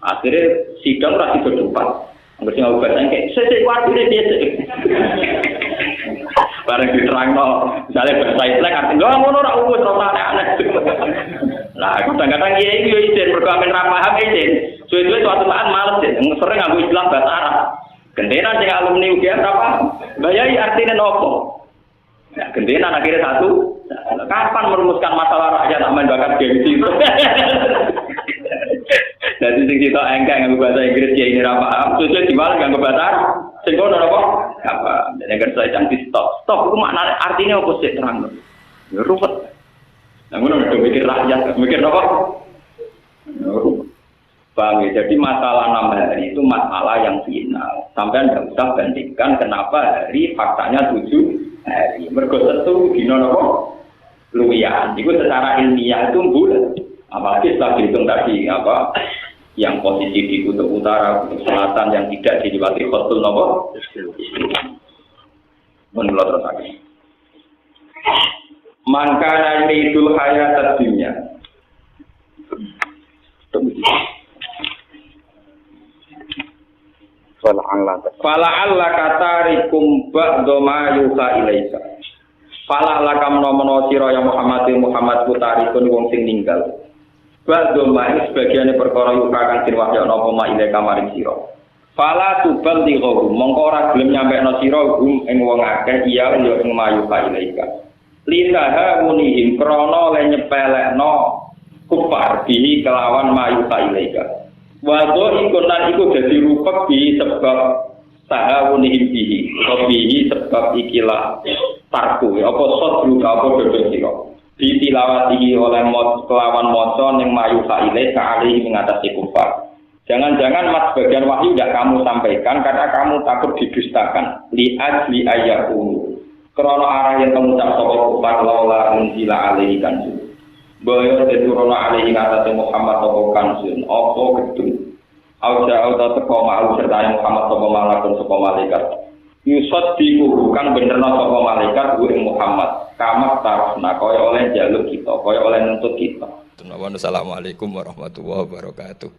Akhirnya sidang ora didebat. Angger sing nganggo bahasa engkek sesuk watine dhisik. Bareng diterangno, misalnya bahasa Islam artinya ngono ora umum ora aneh. Lah kadang-kadang kiai yo izin mergo amen ra paham izin. Suwe-suwe suatu saat males ya, sering nganggo istilah bahasa Arab. Gentenan sing alumni UGM apa? Bayai artinya nopo? Ya, gentenan akhirnya satu. Kapan merumuskan masalah rakyat tak main bakat gengsi itu? Jadi sing kita engkang nganggo bahasa Inggris ya ini ra paham. Suwe diwales nganggo bahasa Arab. Sing kono napa? Apa? Nek kersa jangan stop. Stop itu maknane artinya apa sih terang? Ya ruwet. Nah, ngono udah mikir rakyat, mikir apa? Bang, jadi masalah 6 hari itu masalah yang final. Sampai tidak usah bandingkan kenapa hari faktanya 7 hari. Mergo tentu dino nopo luwian. Itu secara ilmiah itu bulat. Apalagi setelah dihitung tadi apa yang posisi di kutub utara, kutub selatan yang tidak diliwati khotul nopo. Menurut terus lagi. Mangkana idul hayat dunya. Fala alla katarikum ba'da ma yuha ilaika. Fala alla kamno sira ya Muhammad putarikun wong sing ninggal. Ba'da ma sebagiane perkara yuha kang den wahya napa ma ilaika maring sira. Fala tubal dighu mongko ora gelem nyampekno sira gum ing wong akeh iya ya ing ma yuha ilaika. Lisaha munihim krana le nyepelekno kufar bihi kelawan ma yuha ilaika. Wado ikonan iku dadi rupek bi sebab tahawunihim bihi atau bihi sebab ikilah tarku apa sodru apa dodo sira ditilawati oleh kelawan maca ning mayu saile kali mengatasi kufar. Jangan-jangan mas bagian wahyu tidak kamu sampaikan karena kamu takut didustakan li'ajli ayyahu krana arah yang mengucap sapa kufar laula unzila alaihi kanjun bahwa diturunkan alaihi ngatasi Muhammad atau kansun apa gedung auta teko mau serta Muhammad atau malaikat atau malaikat yusad dibukan benerno sapa malaikat ing Muhammad kamat tarafna kaya oleh jaluk kita kaya oleh nuntut kita. Assalamualaikum warahmatullahi wabarakatuh.